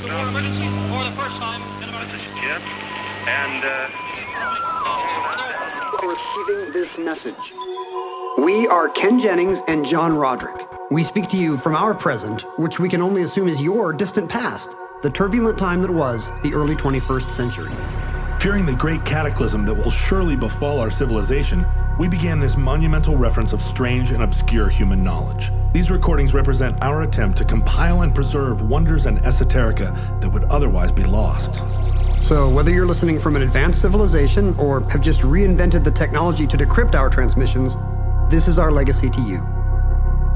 emergency for the first time in about... This is Jim, and, Receiving this message. We are Ken Jennings and John Roderick. We speak to you from our present, which we can only assume is your distant past, the turbulent time that was the early 21st century. Fearing the great cataclysm that will surely befall our civilization, we began this monumental reference of strange and obscure human knowledge. These recordings represent our attempt to compile and preserve wonders and esoterica that would otherwise be lost. So whether you're listening from an advanced civilization or have just reinvented the technology to decrypt our transmissions, this is our legacy to you.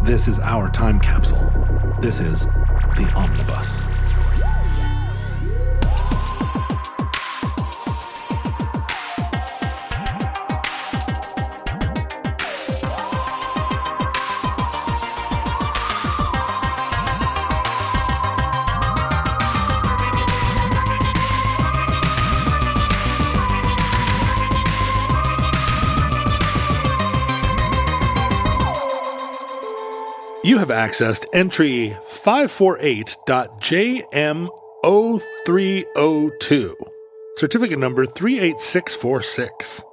This is our time capsule. This is the Omnibus. You have accessed entry 548.JM0304, certificate number 38646.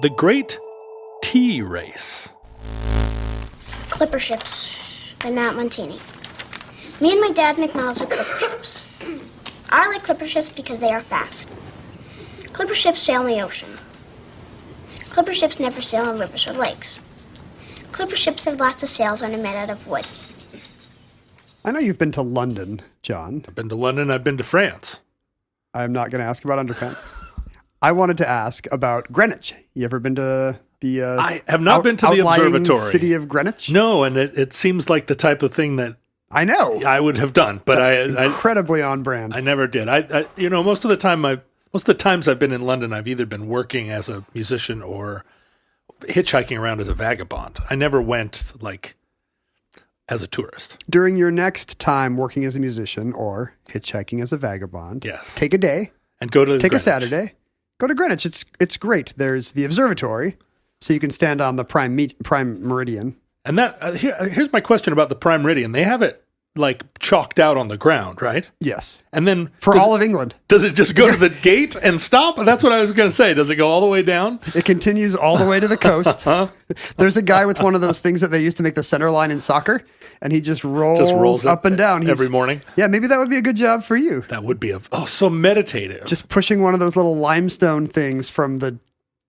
The Great Tea Race. Clipper ships by Matt Montini. Me and my dad make models of clipper ships. I like clipper ships because they are fast. Clipper ships sail in the ocean. Clipper ships never sail in rivers or lakes. Clipper ships have lots of sails when they're made out of wood. I know you've been to London, John. I've been to London, I've been to France. I'm not going to ask about underpants. I wanted to ask about Greenwich. You ever been to the I have not been to the observatory. City of Greenwich? No, and it seems like the type of thing that I know I would have done, but I incredibly on brand. I never did. I most of the times I've been in London, I've either been working as a musician or hitchhiking around as a vagabond. I never went as a tourist. During your next time working as a musician or hitchhiking as a vagabond, yes, take a day and go to take Greenwich. A Saturday. Go to Greenwich. It's great. There's the observatory, so you can stand on the prime meridian. And that here's my question about the prime meridian. They have it chalked out on the ground, right? Yes. And then for all of England, does it just go to the gate and stop? That's what I was going to say. Does it go all the way down? It continues all the way to the coast. There's a guy with one of those things that they used to make the center line in soccer, and he just rolls up and down every morning. Yeah, maybe that would be a good job for you. That would be so meditative. Just pushing one of those little limestone things from the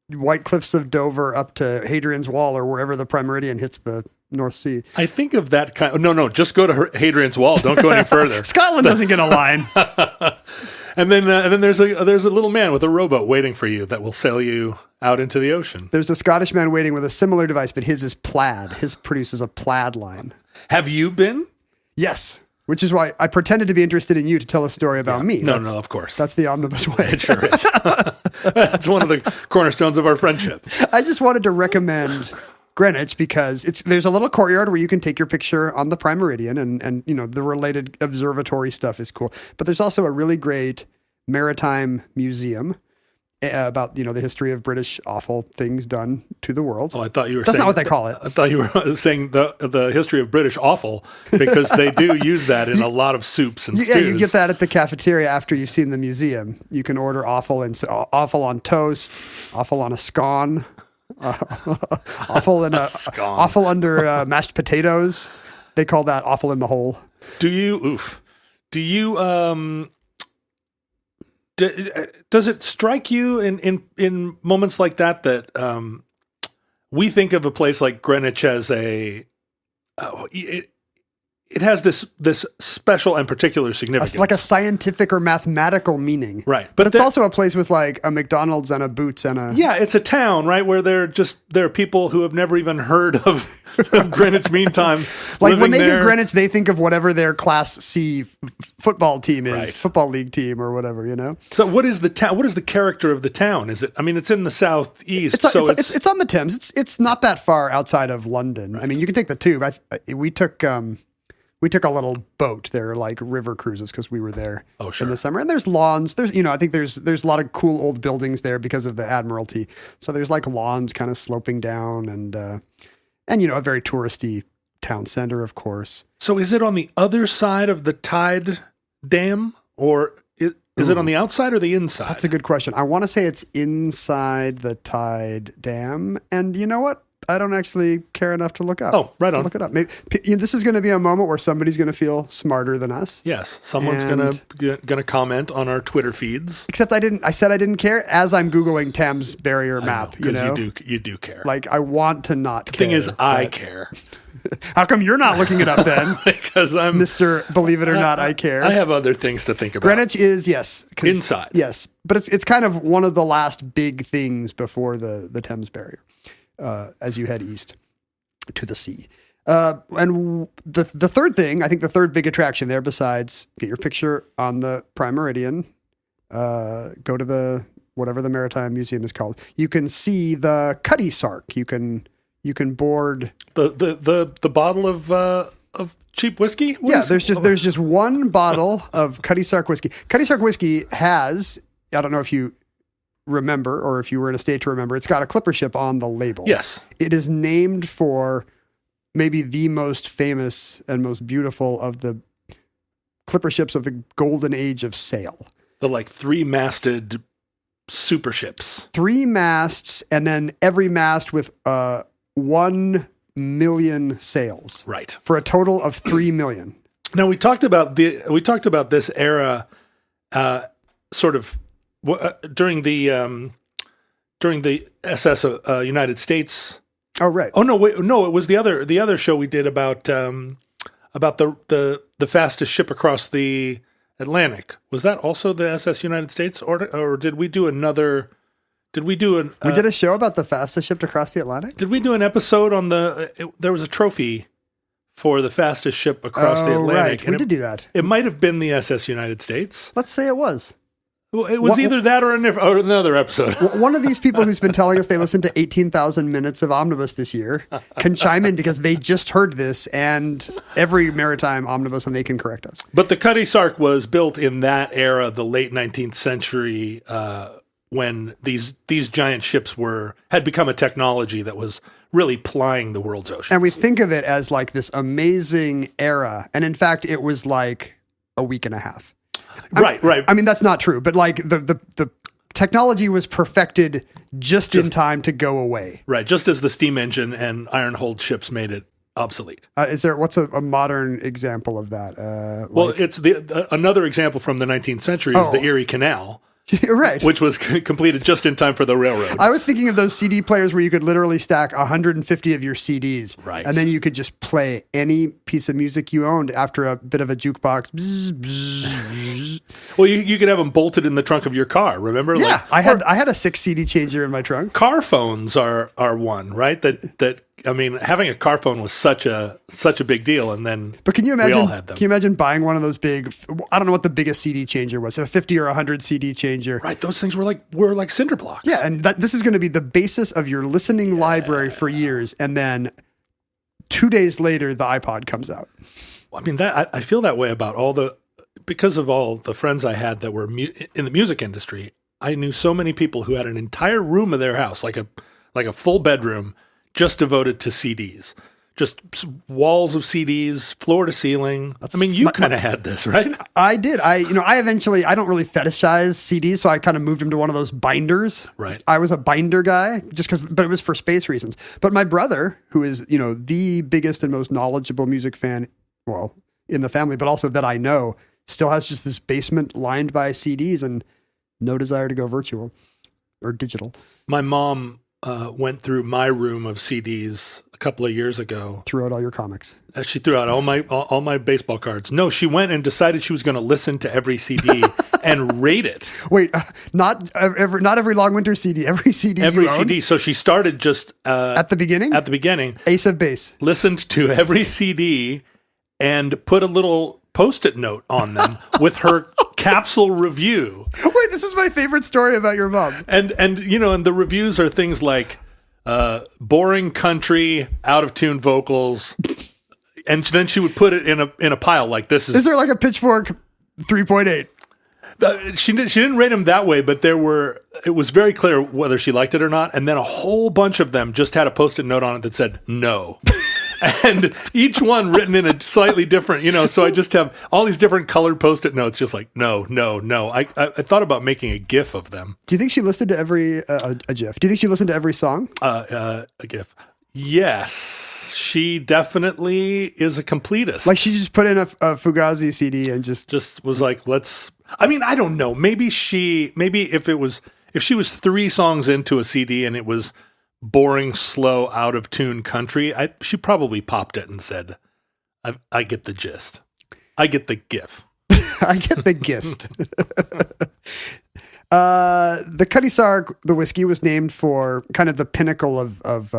White Cliffs of Dover up to Hadrian's Wall or wherever the prime meridian hits the North Sea. I think of that kind. No, just go to Hadrian's Wall. Don't go any further. Scotland doesn't get a line. and then there's a little man with a rowboat waiting for you that will sail you out into the ocean. There's a Scottish man waiting with a similar device, but his is plaid. His produces a plaid line. Have you been? Yes. Which is why I pretended to be interested in you to tell a story about me. No, of course. That's the omnibus way. It sure is. That's one of the cornerstones of our friendship. I just wanted to recommend Greenwich because there's a little courtyard where you can take your picture on the prime meridian and the related observatory stuff is cool. But there's also a really great maritime museum about the history of British awful things done to the world. Oh, I thought you were That's saying... not what they call it. I thought you were saying the history of British offal, because they do use that in a lot of soups and stews. Yeah, you get that at the cafeteria after you've seen the museum. You can order offal on toast, offal on a scone, offal in offal under mashed potatoes. They call that offal in the hole. Do you does it strike you in moments like that we think of a place like Greenwich as it has this special and particular significance, like a scientific or mathematical meaning, right? But it's also a place with a McDonald's and a Boots and a it's a town, right, where there are people who have never even heard of Greenwich Mean Time. When they hear Greenwich, they think of whatever their Class C football team is, right. Football league team or whatever, So what is the town? What is the character of the town? Is it? I mean, it's in the southeast. It's on the Thames. It's not that far outside of London. Right. I mean, you can take the tube. We took a little boat. They're like river cruises because we were there in the summer. And there's lawns. There's I think there's a lot of cool old buildings there because of the Admiralty. So there's lawns kind of sloping down and a very touristy town center, of course. So is it on the other side of the tide dam, or is it on the outside or the inside? That's a good question. I want to say it's inside the Tide Dam. And you know what? I don't actually care enough to look up. Oh, right on. Look it up. Maybe, this is going to be a moment where somebody's going to feel smarter than us. Yes, someone's gonna comment on our Twitter feeds. Except I said I didn't care as I'm Googling Thames Barrier map. You do care. Like I want to not care. The thing is, I care. How come you're not looking it up then? Because I'm Mr. Believe It or Not, I care. I have other things to think about. Greenwich is inside. Yes, but it's kind of one of the last big things before the Thames Barrier as you head east to the sea. And the third thing, I think the third big attraction there, besides get your picture on the Prime Meridian, go to the whatever the Maritime Museum is called. You can see the Cutty Sark. You can board the bottle of cheap whiskey. There's just one bottle of Cutty Sark whiskey. Cutty Sark whiskey has, I don't know if you remember or if you were in a state to remember, it's got a clipper ship on the label. Yes, it is named for maybe the most famous and most beautiful of the clipper ships of the golden age of sail. The 3-masted super ships. 3 masts, and then every mast with 1 million sails. Right. For a total of 3 million. Now we talked about this era, sort of during the SS United States. Oh right. Oh no, wait, no, it was the other show we did about the fastest ship across the Atlantic. Was that also the SS United States, or did we do another? We did a show about the fastest ship to cross the Atlantic? Did we do an episode on there was a trophy for the fastest ship across the Atlantic. Right. We did do that. It might have been the SS United States. Let's say it was. Well, it was either that or another episode. One of these people who's been telling us they listened to 18,000 minutes of Omnibus this year can chime in because they just heard this and every maritime omnibus, and they can correct us. But the Cutty Sark was built in that era, the late 19th century, when these giant ships had become a technology that was really plying the world's oceans. And we think of it as like this amazing era. And in fact, it was like a week and a half. Right. I mean, that's not true, but like the technology was perfected just in time to go away. Right. Just as the steam engine and iron-hulled ships made it obsolete. What's a modern example of that? It's another example from the 19th century is the Erie Canal. Right. Which was completed just in time for the railroad. I was thinking of those CD players where you could literally stack 150 of your CDs. Right. And then you could just play any piece of music you owned after a bit of a jukebox. Bzz, bzz, bzz. Well, you could have them bolted in the trunk of your car, remember? Yeah, I had a 6 CD changer in my trunk. Car phones are one, right? That I mean, having a car phone was such a big deal, and then but can you imagine? We all had them. Can you imagine buying one of those big? I don't know what the biggest CD changer was, a 50 or 100 CD changer. Right, those things were like cinder blocks. Yeah, and this is going to be the basis of your listening library for years, and then 2 days later, the iPod comes out. Well, I mean, I feel that way about because of all the friends I had that were in the music industry. I knew so many people who had an entire room of their house, like a full bedroom, just devoted to CDs, just walls of CDs, floor to ceiling. You kind of had this, right? I did. I eventually, I don't really fetishize CDs, so I kind of moved them to one of those binders. Right. I was a binder guy but it was for space reasons. But my brother, who is, the biggest and most knowledgeable music fan, well, in the family, but also that I know, still has just this basement lined by CDs and no desire to go virtual or digital. My mom went through my room of CDs a couple of years ago. Threw out all your comics. She threw out all my baseball cards. No, she went and decided she was going to listen to every CD and rate it. Wait, not every Long Winter CD. Every CD. Every CD. So she started just at the beginning. At the beginning, Ace of Base. Listened to every CD and put a little Post-it note on them with her capsule review. Wait, this is my favorite story about your mom. And the reviews are things like boring country, out of tune vocals, and then she would put it in a pile like this. Is there like a Pitchfork 3.8? She didn't rate them that way, but it was very clear whether she liked it or not. And then a whole bunch of them just had a Post-it note on it that said no. and each one written in a slightly different, so I just have all these different colored Post-it notes, just like, no. I thought about making a GIF of them. Do you think she listened to every, a GIF? Do you think she listened to every song? A GIF. Yes, she definitely is a completist. Like she just put in a Fugazi CD and just was like, I don't know. Maybe if she was 3 songs into a CD and it was boring, slow, out of tune country, she probably popped it and said, I get the gist. I get the GIF. I get the gist. The Cutty Sark, the whiskey, was named for kind of the pinnacle of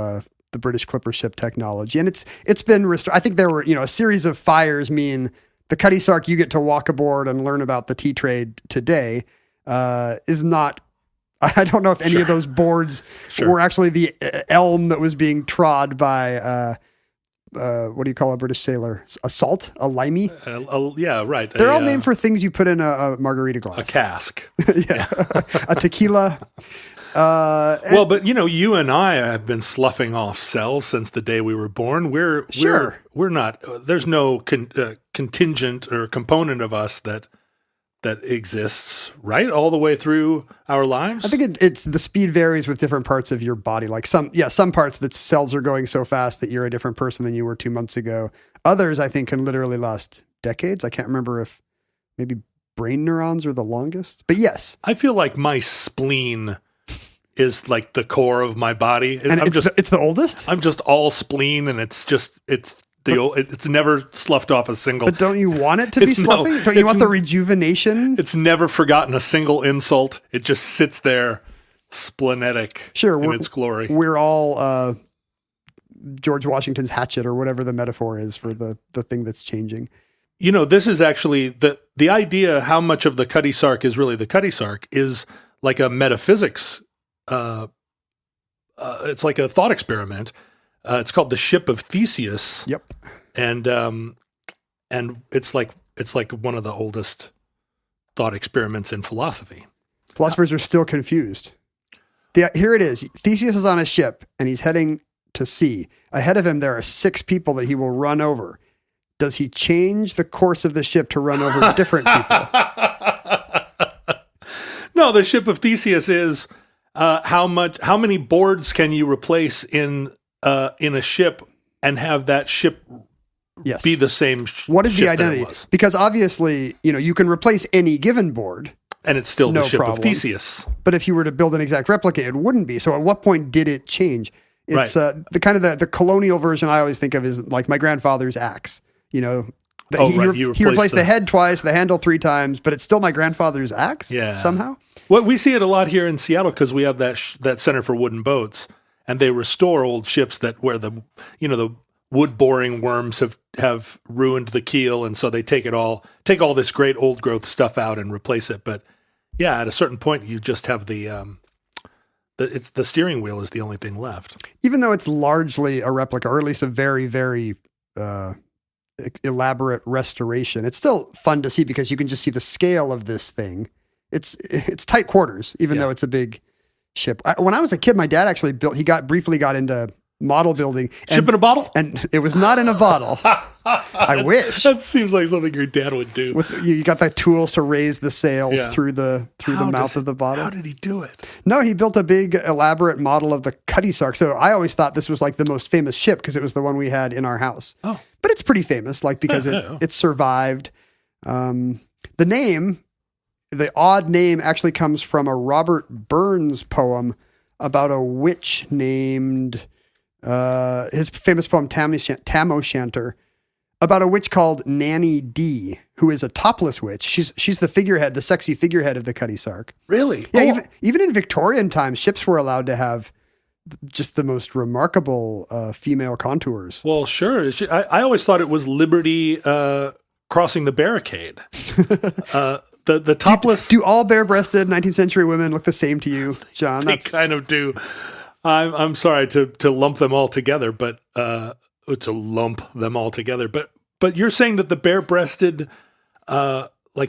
the British clipper ship technology. And it's been restored. I think there were, a series of fires mean the Cutty Sark, you get to walk aboard and learn about the tea trade today, is not, I don't know if any of those boards were actually the elm that was being trod by, what do you call a British sailor? A salt? A limey? Yeah, right. They're all named for things you put in a margarita glass. A cask. Yeah. A tequila. But you and I have been sloughing off cells since the day we were born. We're not. There's no contingent or component of us that exists, right, all the way through our lives. I think it's the speed varies with different parts of your body. Like some parts that cells are going so fast that you're a different person than you were 2 months ago. Others, I think, can literally last decades. I can't remember if maybe brain neurons are the longest, but yes, I feel like my spleen is like the core of my body. And it's the oldest? I'm just all spleen, and it's never sloughed off a single. But don't you want it to be sloughing? Don't you want the rejuvenation? It's never forgotten a single insult. It just sits there splenetic in its glory. We're all George Washington's hatchet, or whatever the metaphor is for the thing that's changing. This is actually the idea how much of the Cutty Sark is really the Cutty Sark is like a metaphysics. It's like a thought experiment. It's called the Ship of Theseus. Yep. And it's like one of the oldest thought experiments in philosophy. Philosophers are still confused. Here it is. Theseus is on a ship and he's heading to sea. Ahead of him, there are 6 people that he will run over. Does he change the course of the ship to run over different people? No, the Ship of Theseus is how many boards can you replace in a ship and have that ship be the same What is the identity? Because obviously, you can replace any given board. And it's still the Ship of Theseus. But if you were to build an exact replica, it wouldn't be. So at what point did it change? It's the kind of the colonial version I always think of is like my grandfather's axe. He replaced the head twice, the handle 3 times, but it's still my grandfather's axe somehow. Well, we see it a lot here in Seattle because we have that Center for Wooden Boats, and they restore old ships where the wood boring worms have ruined the keel, and so they take all this great old growth stuff out and replace it. But yeah, at a certain point, you just have the steering wheel is the only thing left. Even though it's largely a replica, or at least a very, very elaborate restoration, it's still fun to see because you can just see the scale of this thing. It's tight quarters, even though it's a big ship. When I was a kid, my dad actually briefly got into model building. Ship in a bottle? And it was not in a bottle. I wish. That seems like something your dad would do. You got the tools to raise the sails through the mouth of the bottle. How did he do it? No, he built a big elaborate model of the Cutty Sark. So I always thought this was like the most famous ship because it was the one we had in our house. Oh. But it's pretty famous, because it survived. The name, the odd name, actually comes from a Robert Burns poem about a witch named, his famous poem Tam O'Shanter, about a witch called Nanny D, who is a topless witch. She's the figurehead, the sexy figurehead of the Cutty Sark. Really? Yeah, even in Victorian times, ships were allowed to have just the most remarkable female contours. Well, sure. I always thought it was Liberty crossing the barricade. The topless. Do all bare-breasted 19th century women look the same to you, John? They kind of do. I'm sorry to lump them all together, but but you're saying that the bare-breasted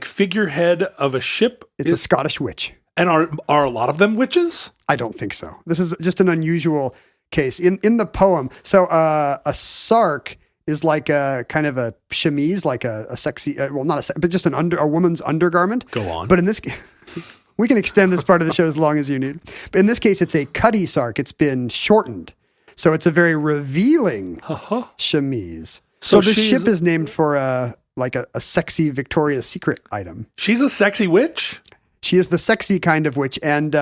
figurehead of a ship is a Scottish witch. And are a lot of them witches? I don't think so. This is just an unusual case in the poem. So a sark is like a kind of a chemise, like a sexy, well, not a, but just a woman's undergarment. Go on. But in this, we can extend this part of the show as long as you need. But in this case, it's a cutty sark. It's been shortened. So it's a very revealing chemise. So the ship is named for a sexy Victoria's Secret item. She's a sexy witch? She is the sexy kind of witch. And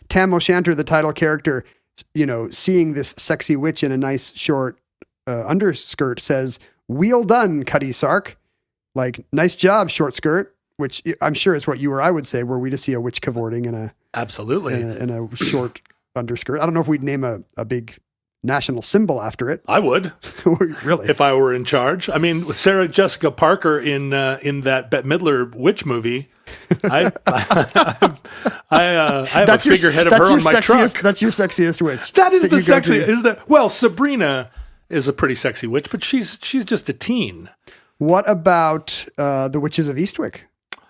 Tam O'Shanter, the title character, seeing this sexy witch in a nice short underskirt says, "Wheel done, Cutty Sark." Like, nice job, short skirt, which I'm sure is what you or I would say were we to see a witch cavorting in a short underskirt. I don't know if we'd name a big national symbol after it. I would. Really? If I were in charge. I mean, with Sarah Jessica Parker in that Bette Midler witch movie, I have a figurehead of her on my truck. That's your sexiest witch. That is the sexiest. Well, Sabrina is a pretty sexy witch, but she's just a teen. What about the Witches of Eastwick?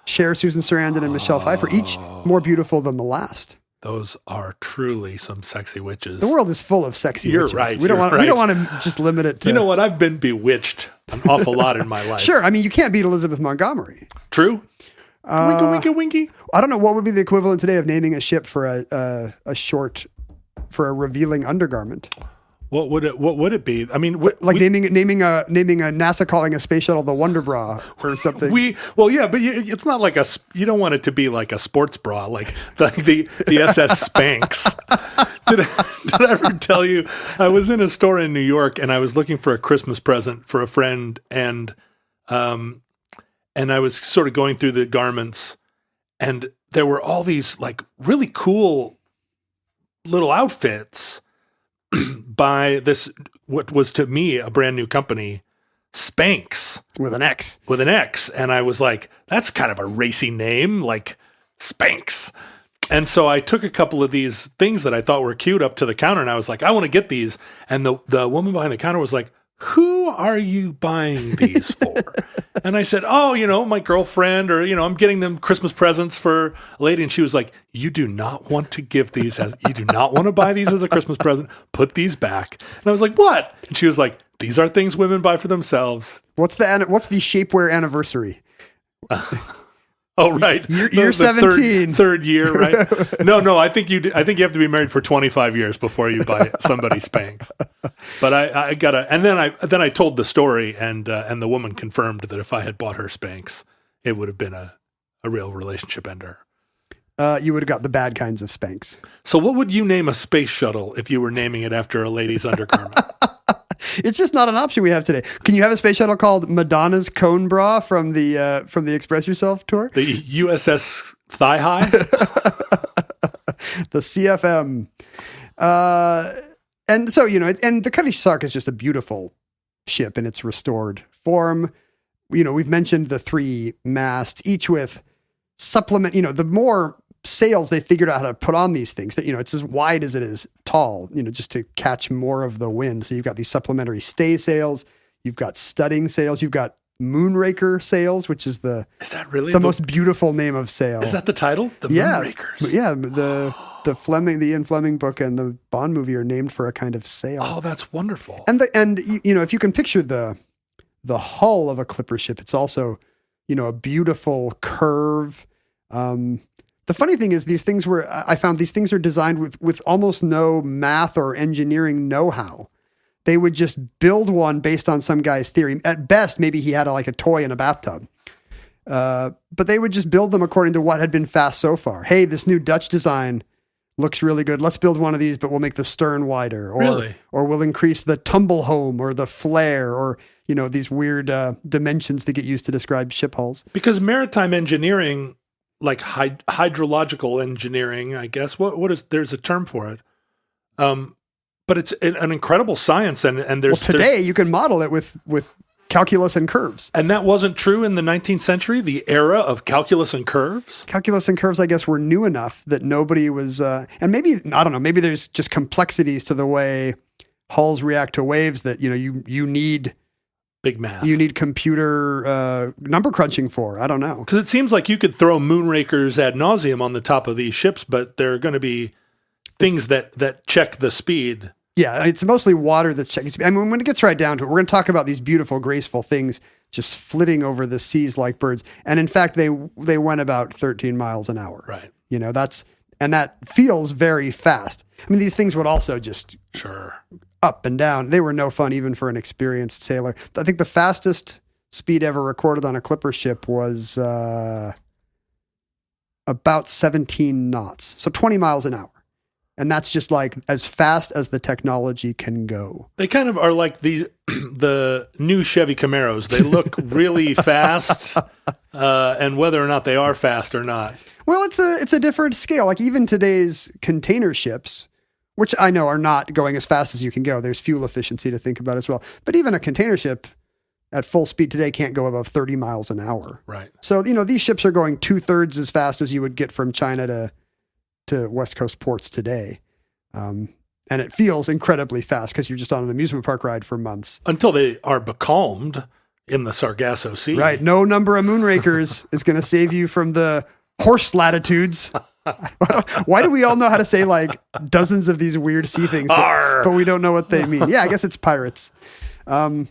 Cher, Susan Sarandon, and Michelle Pfeiffer, each more beautiful than the last. Those are truly some sexy witches. The world is full of sexy witches. Right. We don't want to just limit it to... You know what? I've been bewitched an awful lot in my life. Sure. I mean, you can't beat Elizabeth Montgomery. True. Winky, winky. I don't know what would be the equivalent today of naming a ship for a revealing undergarment. What would it be? I mean, naming a NASA calling a space shuttle the Wonder Bra or something. But it's not like you don't want it to be like a sports bra, like the SS Spanx. Did I ever tell you? I was in a store in New York and I was looking for a Christmas present for a friend, and I was sort of going through the garments, and there were all these like really cool little outfits by this, what was to me a brand new company, Spanx. With an X. And I was like, that's kind of a racy name, like Spanx. And so I took a couple of these things that I thought were cute up to the counter, and I was like, I want to get these. And the woman behind the counter was like, who are you buying these for? And I said, my girlfriend, or, I'm getting them Christmas presents for a lady. And she was like, you do not want to you do not want to buy these as a Christmas present. Put these back. And I was like, what? And she was like, these are things women buy for themselves. What's the shapewear anniversary? Oh, right. Year 17. Third year, right? No, I think you have to be married for 25 years before you buy somebody Spanx. But I gotta, and then I told the story, and the woman confirmed that if I had bought her Spanx, it would have been a real relationship ender. You would have got the bad kinds of Spanx. So what would you name a space shuttle if you were naming it after a lady's undergarment? It's just not an option we have today. Can you have a space shuttle called Madonna's Cone Bra from the Express Yourself tour? The USS Thigh High? The CFM. And so, and the Cutty Sark is just a beautiful ship in its restored form. We've mentioned the 3 masts, each with supplement, the more sails they figured out how to put on these things, that it's as wide as it is tall, just to catch more of the wind. So you've got these supplementary stay sails, you've got studding sails, you've got Moonraker sails, which is the most beautiful name of sail. Is that the title? The Moonrakers. Yeah, the Ian Fleming book and the Bond movie are named for a kind of sail. Oh, that's wonderful. And if you can picture the hull of a clipper ship, it's also a beautiful curve. The funny thing is I found these things are designed with almost no math or engineering know-how. They would just build one based on some guy's theory. At best, maybe he had a toy in a bathtub. But they would just build them according to what had been fast so far. Hey, this new Dutch design looks really good. Let's build one of these, but we'll make the stern wider. Or we'll increase the tumble home or the flare, or these weird dimensions that get used to describe ship hulls. Because maritime engineering, like hydrological engineering, I guess. There's a term for it. But it's an incredible science, and there's today you can model it with calculus and curves. And that wasn't true in the 19th century, the era of calculus and curves? Calculus and curves, I guess, were new enough that nobody was, and maybe, I don't know, maybe there's just complexities to the way hulls react to waves that, you need big math. You need computer number crunching for. I don't know. Because it seems like you could throw Moonrakers ad nauseum on the top of these ships, but there are going to be things that check the speed. Yeah, it's mostly water that's checking speed. I mean, when it gets right down to it, we're going to talk about these beautiful, graceful things just flitting over the seas like birds. And in fact, they went about 13 miles an hour. Right. You know, that feels very fast. I mean, these things would also just up and down. They were no fun even for an experienced sailor. I think the fastest speed ever recorded on a clipper ship was about 17 knots. So 20 miles an hour. And that's just like as fast as the technology can go. They kind of are like the new Chevy Camaros. They look really fast, and whether or not they are fast or not. Well, it's a different scale. Like even today's container ships, which I know are not going as fast as you can go. There's fuel efficiency to think about as well. But even a container ship at full speed today can't go above 30 miles an hour. Right. So, these ships are going 2/3 as fast as you would get from China to West Coast ports today. And it feels incredibly fast because you're just on an amusement park ride for months. Until they are becalmed in the Sargasso Sea. Right. No number of moonrakers is going to save you from the horse latitudes. Why do we all know how to say like dozens of these weird sea things, but we don't know what they mean? Yeah, I guess it's pirates. So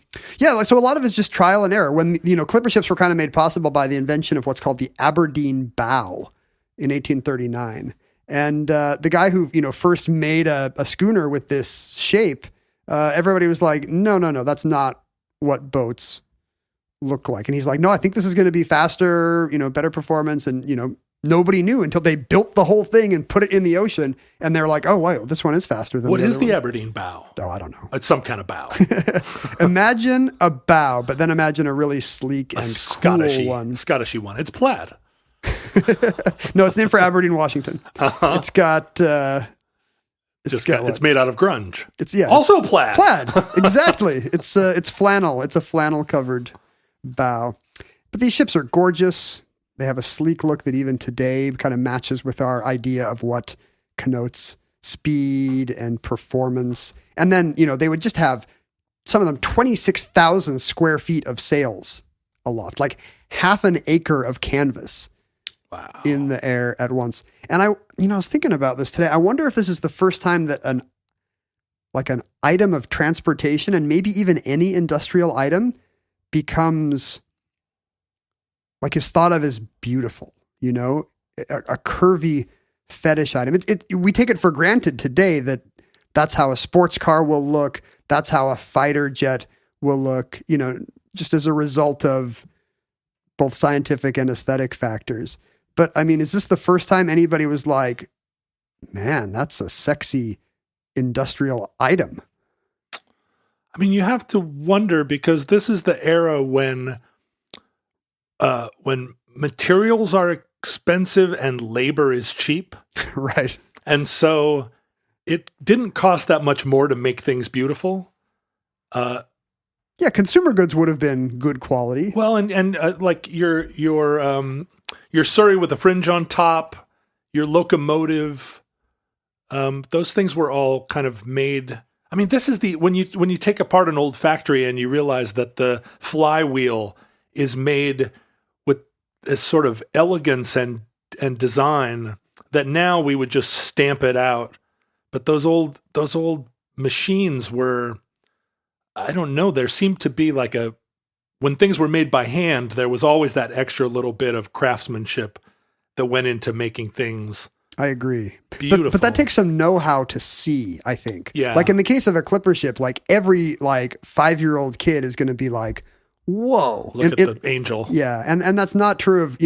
a lot of it's just trial and error. When, clipper ships were kind of made possible by the invention of what's called the Aberdeen bow in 1839. And the guy who, first made a schooner with this shape, everybody was like, no, that's not what boats look like. And he's like, no, I think this is going to be faster, better performance. And, nobody knew until they built the whole thing and put it in the ocean. And they're like, oh, wow, this one is faster than what the other is the ones. Aberdeen bow? Oh, I don't know. It's some kind of bow. Imagine a bow, but then imagine a really sleek and cool one. Scottishy one. It's plaid. No, it's named for Aberdeen, Washington. Uh-huh. It's got... it's made out of grunge. It's also plaid. Plaid, exactly. It's flannel. It's a flannel covered bow. But these ships are gorgeous. They have a sleek look that even today kind of matches with our idea of what connotes speed and performance. And then they would just have some of them 26,000 square feet of sails aloft, like half an acre of canvas. Wow. In the air at once. And I was thinking about this today. I wonder if this is the first time that an item of transportation and maybe even any industrial item becomes is thought of as beautiful, a curvy fetish item. We take it for granted today that that's how a sports car will look. That's how a fighter jet will look, just as a result of both scientific and aesthetic factors. But I mean, is this the first time anybody was like, man, that's a sexy industrial item? I mean, you have to wonder because this is the era when materials are expensive and labor is cheap. Right. And so it didn't cost that much more to make things beautiful. Yeah, consumer goods would have been good quality. Well, and like your Surrey with a fringe on top, your locomotive, those things were all kind of made. I mean, this is when you take apart an old factory and you realize that the flywheel is made with this sort of elegance and design that now we would just stamp it out. But those old machines were. I don't know. There seemed to be when things were made by hand, there was always that extra little bit of craftsmanship that went into making things. I agree. Beautiful. But that takes some know-how to see, I think. Yeah. Like in the case of a clipper ship, every 5-year-old kid is going to be like, whoa. Look at the angel. Yeah. And that's not true of,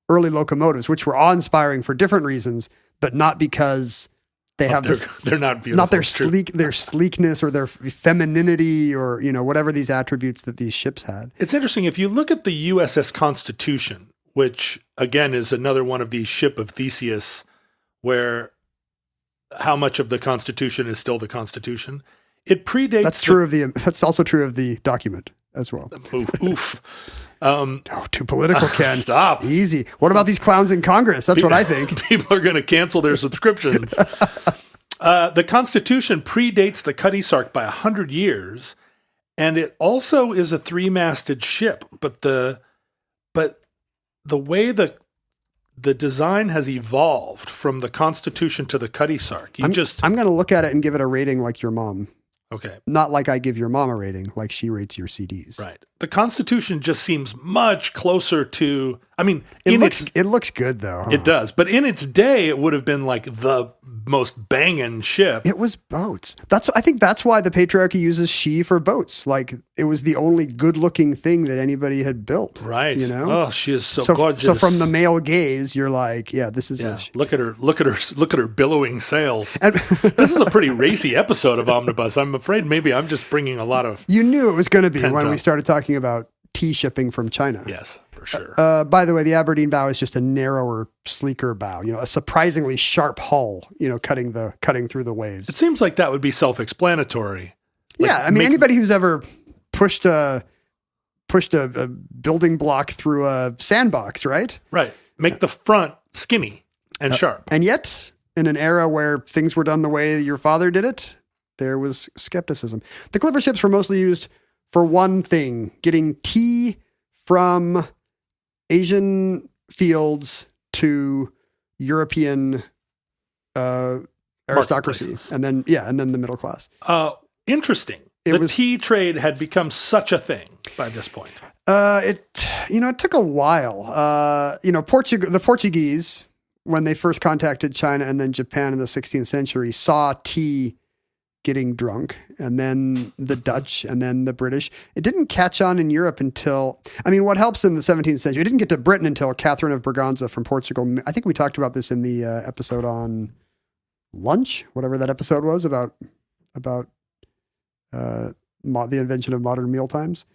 early locomotives, which were awe-inspiring for different reasons, but not because they have they're not beautiful. Not their sleekness or their femininity or, whatever these attributes that these ships had. It's interesting. If you look at the USS Constitution, which again is another one of these ship of Theseus, where how much of the Constitution is still the Constitution? It predates. That's also true of the document as well. Oof. Too political, Ken. Stop. Easy. What about these clowns in Congress? That's what I think. People are going to cancel their subscriptions. The Constitution predates the Cutty Sark by 100 years, and it also is a 3-masted ship. But the way the the design has evolved from the Constitution to the Cutty Sark. I'm going to look at it and give it a rating like your mom. Okay. Not like I give your mom a rating, like she rates your CDs. Right. The Constitution just seems much closer to, it looks good though. Huh? It does. But in its day, it would have been like the most banging ship. It was boats. I think that's why the patriarchy uses she for boats. Like it was the only good looking thing that anybody had built. Right. You know? Oh, she is so gorgeous. So from the male gaze, you're like, yeah, this is look at her billowing sails. This is a pretty racy episode of Omnibus. I'm afraid maybe I'm just bringing a lot of. You knew it was going to be when we started talking about tea shipping from China. Yes, for sure. By the way, the Aberdeen bow is just a narrower, sleeker bow. A surprisingly sharp hull. Cutting through the waves. It seems like that would be self-explanatory. Yeah, anybody who's ever pushed a building block through a sandbox, right? Right. Make the front skinny and sharp. And yet, in an era where things were done the way your father did it, there was skepticism. The clipper ships were mostly used for one thing: getting tea from Asian fields to European aristocracy, and then the middle class. Interesting. The tea trade had become such a thing by this point. It took a while. The Portuguese, when they first contacted China and then Japan in the 16th century, saw tea getting drunk, and then the Dutch, and then the British. It didn't catch on in Europe until, what helps in the 17th century, it didn't get to Britain until Catherine of Braganza from Portugal. I think we talked about this in the episode on lunch, whatever that episode was, about the invention of modern mealtimes.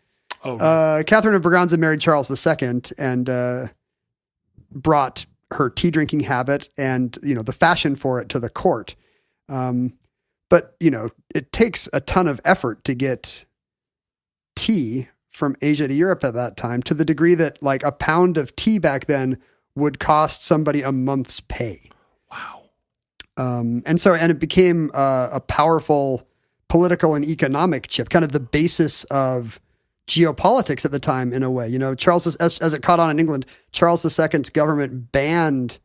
Oh, right. Catherine of Braganza married Charles II and brought her tea drinking habit and, the fashion for it to the court. But, it takes a ton of effort to get tea from Asia to Europe at that time, to the degree that like a pound of tea back then would cost somebody a month's pay. Wow. And it became a powerful political and economic chip, kind of the basis of geopolitics at the time in a way. Charles, as it caught on in England, Charles II's government banned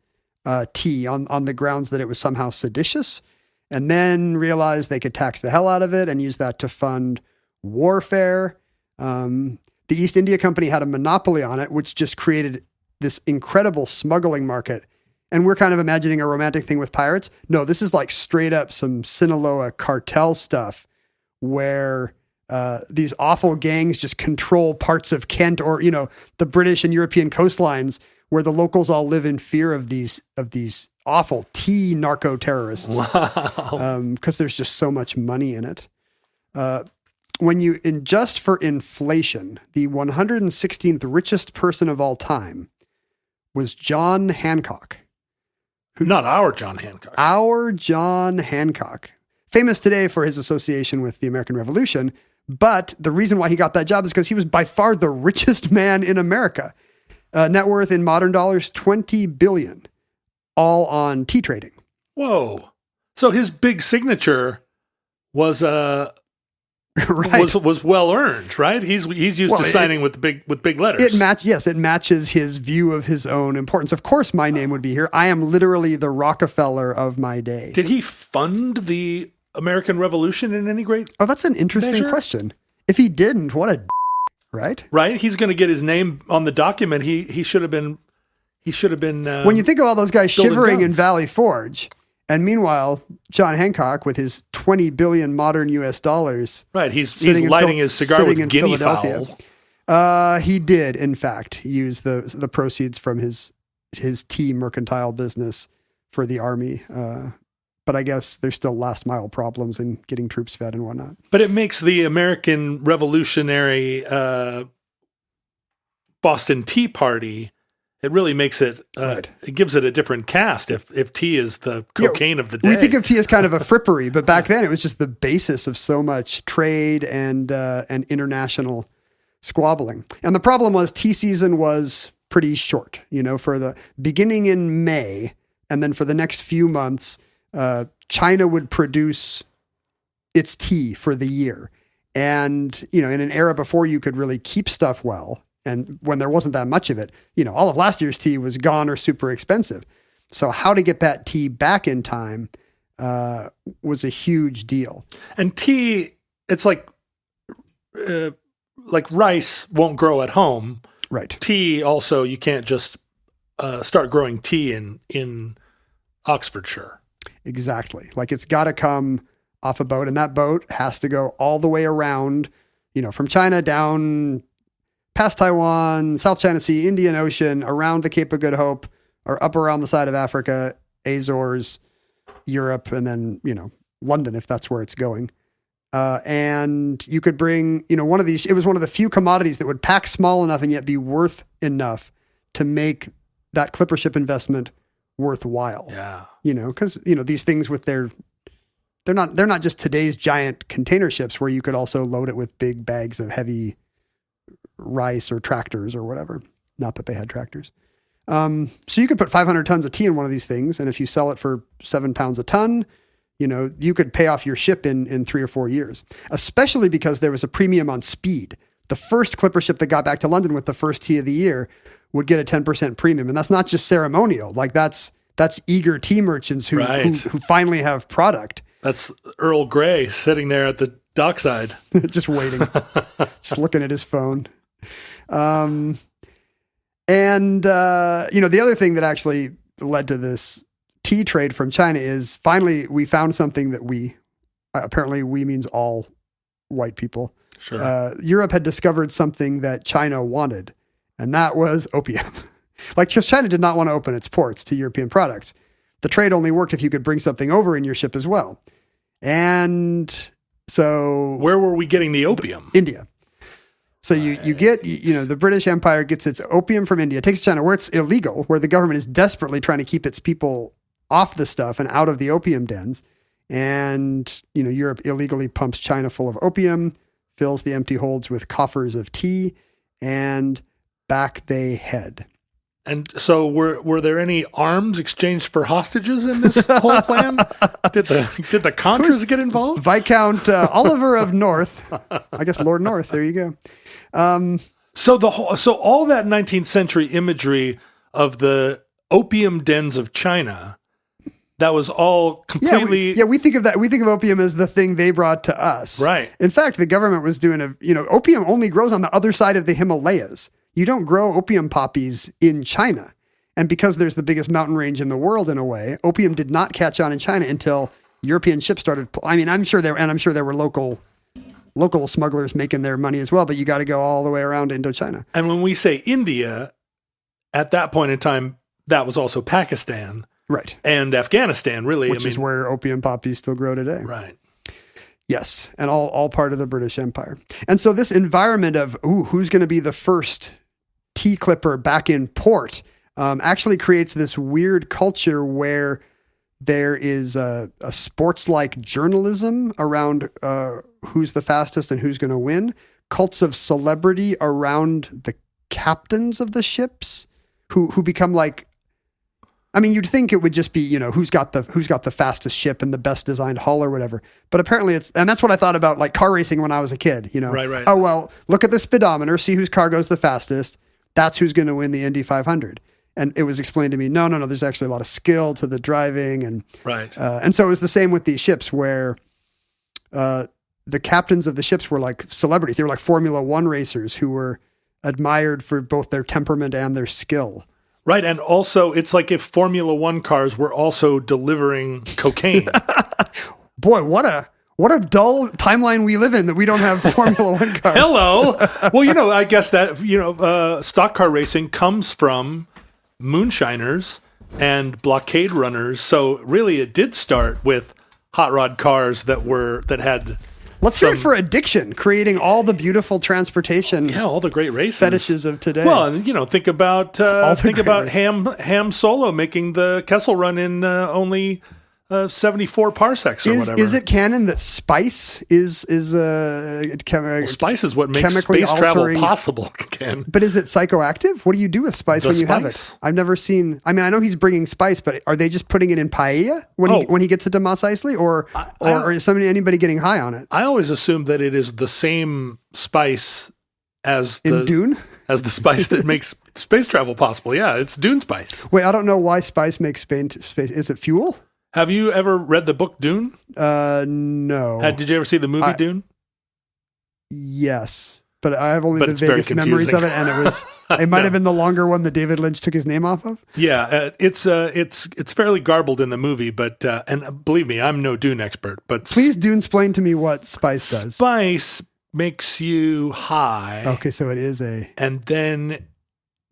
tea on the grounds that it was somehow seditious, and then realized they could tax the hell out of it and use that to fund warfare. The East India Company had a monopoly on it, which just created this incredible smuggling market. And we're kind of imagining a romantic thing with pirates. No, this is like straight up some Sinaloa cartel stuff where these awful gangs just control parts of Kent or, the British and European coastlines, where the locals all live in fear of these awful tea narco terrorists. Wow. Because there's just so much money in it. When you adjust for inflation, the 116th richest person of all time was John Hancock. Not our John Hancock. Our John Hancock. Famous today for his association with the American Revolution. But the reason why he got that job is because he was by far the richest man in America. Net worth in modern dollars, $20 billion, all on tea trading. Whoa. So his big signature was right. was well earned, right? He's used to signing with big letters. It matches his view of his own importance. Of course my name would be here. I am literally the Rockefeller of my day. Did he fund the American Revolution in any great Oh, that's an interesting question. If he didn't, what a right? Right? He's going to get his name on the document. He should have been when you think of all those guys shivering in Valley Forge, and meanwhile, John Hancock with his 20 billion modern US dollars. Right. He's lighting his cigar with guinea fowl. He did, in fact, use the proceeds from his tea mercantile business for the army. But I guess there's still last mile problems in getting troops fed and whatnot. But it makes the American Revolutionary Boston Tea Party, it really makes it, right. It gives it a different cast if tea is the cocaine of the day. We think of tea as kind of a frippery, but back then it was just the basis of so much trade and international squabbling. And the problem was tea season was pretty short, for the beginning in May, and then for the next few months, China would produce its tea for the year. And, in an era before you could really keep stuff well And when there wasn't that much of it, all of last year's tea was gone or super expensive. So how to get that tea back in time was a huge deal. And tea, it's like rice won't grow at home. Right. Tea also, you can't just start growing tea in Oxfordshire. Exactly. Like it's got to come off a boat, and that boat has to go all the way around, from China down past Taiwan, South China Sea, Indian Ocean, around the Cape of Good Hope, or up around the side of Africa, Azores, Europe, and then, London, if that's where it's going. And you could bring, one of these, it was one of the few commodities that would pack small enough and yet be worth enough to make that clipper ship investment worthwhile. Yeah. Because, these things with they're not just today's giant container ships where you could also load it with big bags of heavy rice or tractors or whatever. Not that they had tractors. So you could put 500 tons of tea in one of these things. And if you sell it for £7 a ton, you could pay off your ship in 3 or 4 years, especially because there was a premium on speed. The first clipper ship that got back to London with the first tea of the year would get a 10% premium. And that's not just ceremonial. Like that's eager tea merchants who finally have product. That's Earl Grey sitting there at the dockside. Just waiting, just looking at his phone. The other thing that actually led to this tea trade from China is finally we found something that apparently we means all white people. Sure. Europe had discovered something that China wanted, and that was opium. Because China did not want to open its ports to European products. The trade only worked if you could bring something over in your ship as well. And so... Where were we getting the opium? India. So you get, the British Empire gets its opium from India, takes it to China where it's illegal, where the government is desperately trying to keep its people off the stuff and out of the opium dens. And, Europe illegally pumps China full of opium, fills the empty holds with coffers of tea, and back they head. And so were there any arms exchanged for hostages in this whole plan? Did the Contras get involved? Viscount Oliver of North. I guess Lord North. There you go. So all that 19th century imagery of the opium dens of China, that was all completely... Yeah, we think of that. We think of opium as the thing they brought to us. Right. In fact, the government was doing opium only grows on the other side of the Himalayas. You don't grow opium poppies in China. And because there's the biggest mountain range in the world in a way, opium did not catch on in China until European ships started. I'm sure there were local smugglers making their money as well, but you got to go all the way around Indochina. And when we say India, at that point in time, that was also Pakistan. Right. And Afghanistan, really. Which is where opium poppies still grow today. Right. Yes, and all part of the British Empire. And so this environment of, who's going to be the first tea clipper back in port actually creates this weird culture where there is a sports-like journalism around who's the fastest and who's going to win, cults of celebrity around the captains of the ships who become like, you'd think it would just be, who's got the fastest ship and the best designed hull or whatever. But apparently and that's what I thought about like car racing when I was a kid, Right. Oh, well, look at the speedometer, see whose car goes the fastest. That's who's going to win the Indy 500. And it was explained to me, no, there's actually a lot of skill to the driving. And, right. And so it was the same with these ships where the captains of the ships were like celebrities. They were like Formula One racers who were admired for both their temperament and their skill. Right, and also it's like if Formula One cars were also delivering cocaine. Boy, what a dull timeline we live in that we don't have Formula One cars. Hello. Well, I guess that stock car racing comes from moonshiners and blockade runners. So really, it did start with hot rod cars that had. Let's hear it for addiction, creating all the beautiful transportation. Yeah, all the great races, fetishes of today. Well, and think about Ham Solo making the Kessel Run in only 74 parsecs or whatever. Is it canon that spice is spice is what makes space travel possible, Ken? But is it psychoactive? What do you do with spice when you have it? I've never seen. I know he's bringing spice, but are they just putting it in paella when he gets it to Mos Eisley, or is anybody getting high on it? I always assume that it is the same spice as in Dune? As the spice that makes space travel possible. Yeah, it's Dune spice. Wait, I don't know why spice makes space. Is it fuel? Have you ever read the book Dune? No. Did you ever see the movie Dune? Yes, but I have only the vaguest memories of it, and it might have been the longer one that David Lynch took his name off of. Yeah, it's fairly garbled in the movie, but and believe me, I'm no Dune expert. But please Dune-splain to me what spice does. Spice makes you high. Okay, so it is and then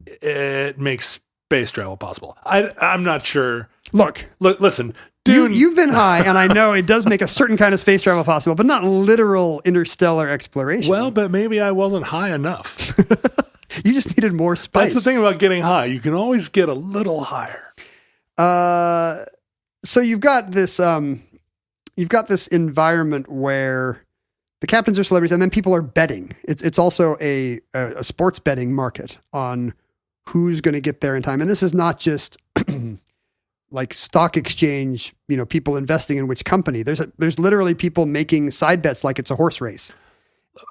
it makes space travel possible. I'm not sure. Look, listen. Dune. You've been high, and I know it does make a certain kind of space travel possible, but not literal interstellar exploration. Well, but maybe I wasn't high enough. You just needed more spice. That's the thing about getting high. You can always get a little higher. So you've got this environment where the captains are celebrities, and then people are betting. It's also a sports betting market on who's going to get there in time, and this is not just like stock exchange, people investing in which company. There's literally people making side bets like it's a horse race.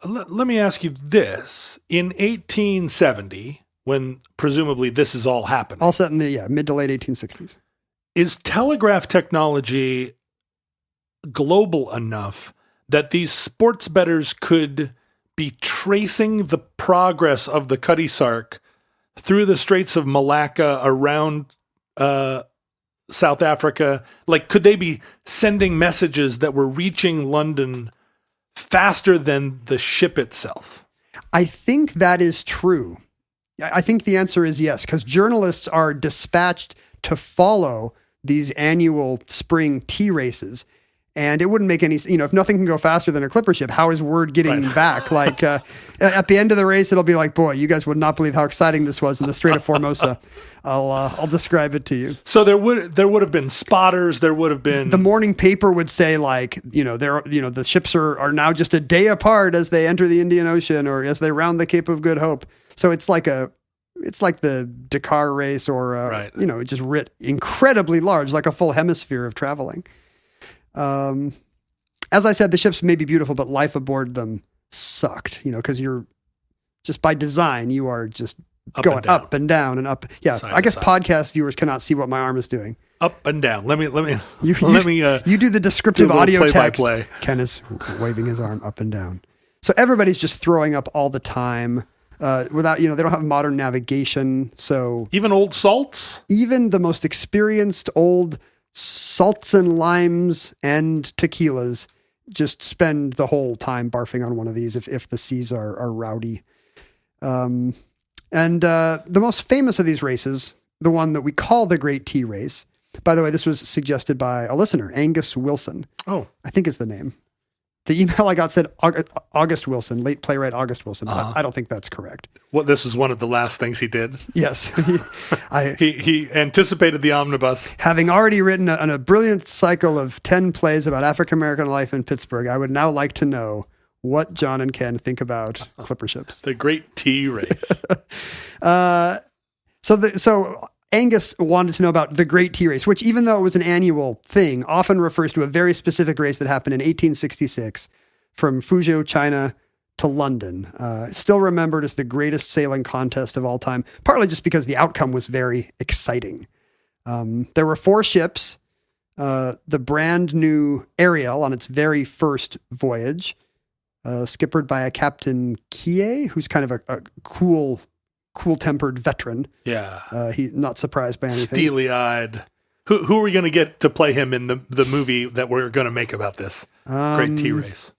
Let me ask you this. In 1870, when presumably this is all happening. All set in the mid to late 1860s. Is telegraph technology global enough that these sports bettors could be tracing the progress of the Cutty Sark through the Straits of Malacca around South Africa? Like, could they be sending messages that were reaching London faster than the ship itself? I think that is true. I think the answer is yes, because journalists are dispatched to follow these annual spring tea races. And it wouldn't make any, if nothing can go faster than a clipper ship, how is word getting back? Like at the end of the race, it'll be like, boy, you guys would not believe how exciting this was in the Strait of Formosa. I'll describe it to you. So there would have been spotters. There would have been the morning paper would say like, the ships are now just a day apart as they enter the Indian Ocean or as they round the Cape of Good Hope. So it's like the Dakar race or just writ incredibly large, like a full hemisphere of traveling. As I said, the ships may be beautiful, but life aboard them sucked, because you're just by design, you are just going up and down and up. Yeah. I guess podcast viewers cannot see what my arm is doing. Up and down. Let me, you do the descriptive audio text. Play. Ken is waving his arm up and down. So everybody's just throwing up all the time. Without, they don't have modern navigation. So even old salts, even the most experienced old salts and limes and tequilas just spend the whole time barfing on one of these if the seas are rowdy. And the most famous of these races, the one that we call the Great Tea Race, by the way, this was suggested by a listener, Angus Wilson. Oh, I think is the name. The email I got said August Wilson, late playwright August Wilson. Uh-huh. I don't think that's correct. Well, this is one of the last things he did. Yes. He anticipated the omnibus. Having already written a brilliant cycle of 10 plays about African-American life in Pittsburgh, I would now like to know what John and Ken think about clipper ships. The Great Tea Race. So Angus wanted to know about the Great Tea Race, which, even though it was an annual thing, often refers to a very specific race that happened in 1866 from Fuzhou, China to London. Still remembered as the greatest sailing contest of all time, partly just because the outcome was very exciting. There were 4 ships. The brand new Ariel on its very first voyage, skippered by a Captain Kie, who's kind of a cool-tempered veteran. Yeah. He's not surprised by anything. Steely-eyed. Who are we going to get to play him in the movie that we're going to make about this Great Tea Race?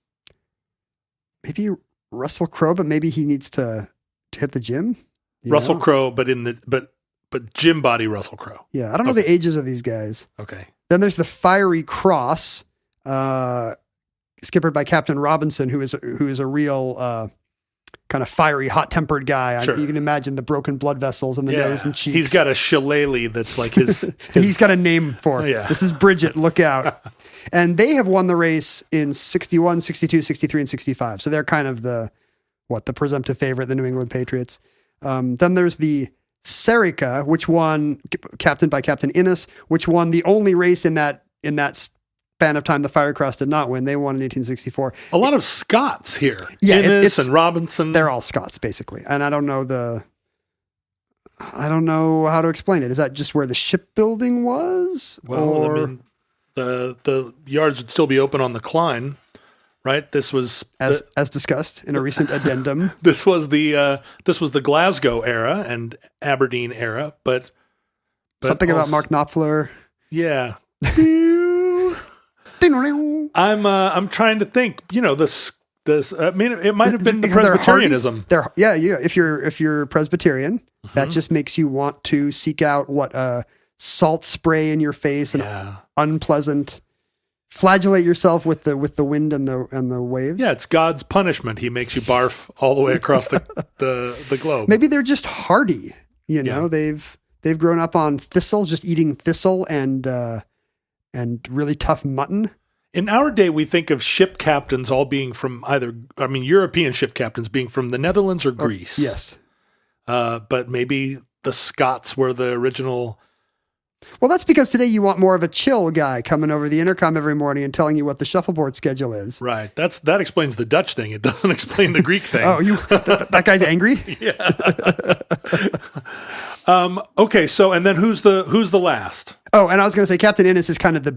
Maybe Russell Crowe, but maybe he needs to hit the gym. Russell Crowe, but gym body Russell Crowe. Yeah, I don't know the ages of these guys. Okay. Then there's the Fiery Cross, skippered by Captain Robinson, who is a real kind of fiery, hot-tempered guy. Sure. You can imagine the broken blood vessels in the nose and cheeks. He's got a shillelagh that's like his... He's got a name for it. Yeah. This is Bridget, look out. And they have won the race in 61, 62, 63, and 65. So they're kind of the presumptive favorite, the New England Patriots. Then there's the Serica, which won, captained by Captain Innes, which won the only race in that span of time the Fiery Cross did not win. They won in 1864. A lot of Scots here. Yeah, Innes and Robinson. They're all Scots, basically. And I don't know how to explain it. Is that just where the shipbuilding was? Well, I mean, the yards would still be open on the Clyde, right? This was as discussed in a recent addendum. This was the Glasgow era and Aberdeen era, but something about Mark Knopfler. Yeah. I'm trying to think. You know, this. I mean, it might have been the Presbyterianism. If you're Presbyterian, that just makes you want to seek out salt spray in your face and unpleasant. Flagellate yourself with the wind and the waves. Yeah, it's God's punishment. He makes you barf all the way across the globe. Maybe they're just hardy. You know, they've grown up on thistle, just eating thistle and really tough mutton. In our day, we think of ship captains all being from European ship captains being from the Netherlands or Greece. Yes. But maybe the Scots were the original. Well, that's because today you want more of a chill guy coming over the intercom every morning and telling you what the shuffleboard schedule is. Right. That explains the Dutch thing. It doesn't explain the Greek thing. Oh, that guy's angry? Yeah. Okay. So, and then who's the last? Oh, and I was going to say Captain Innes is kind of the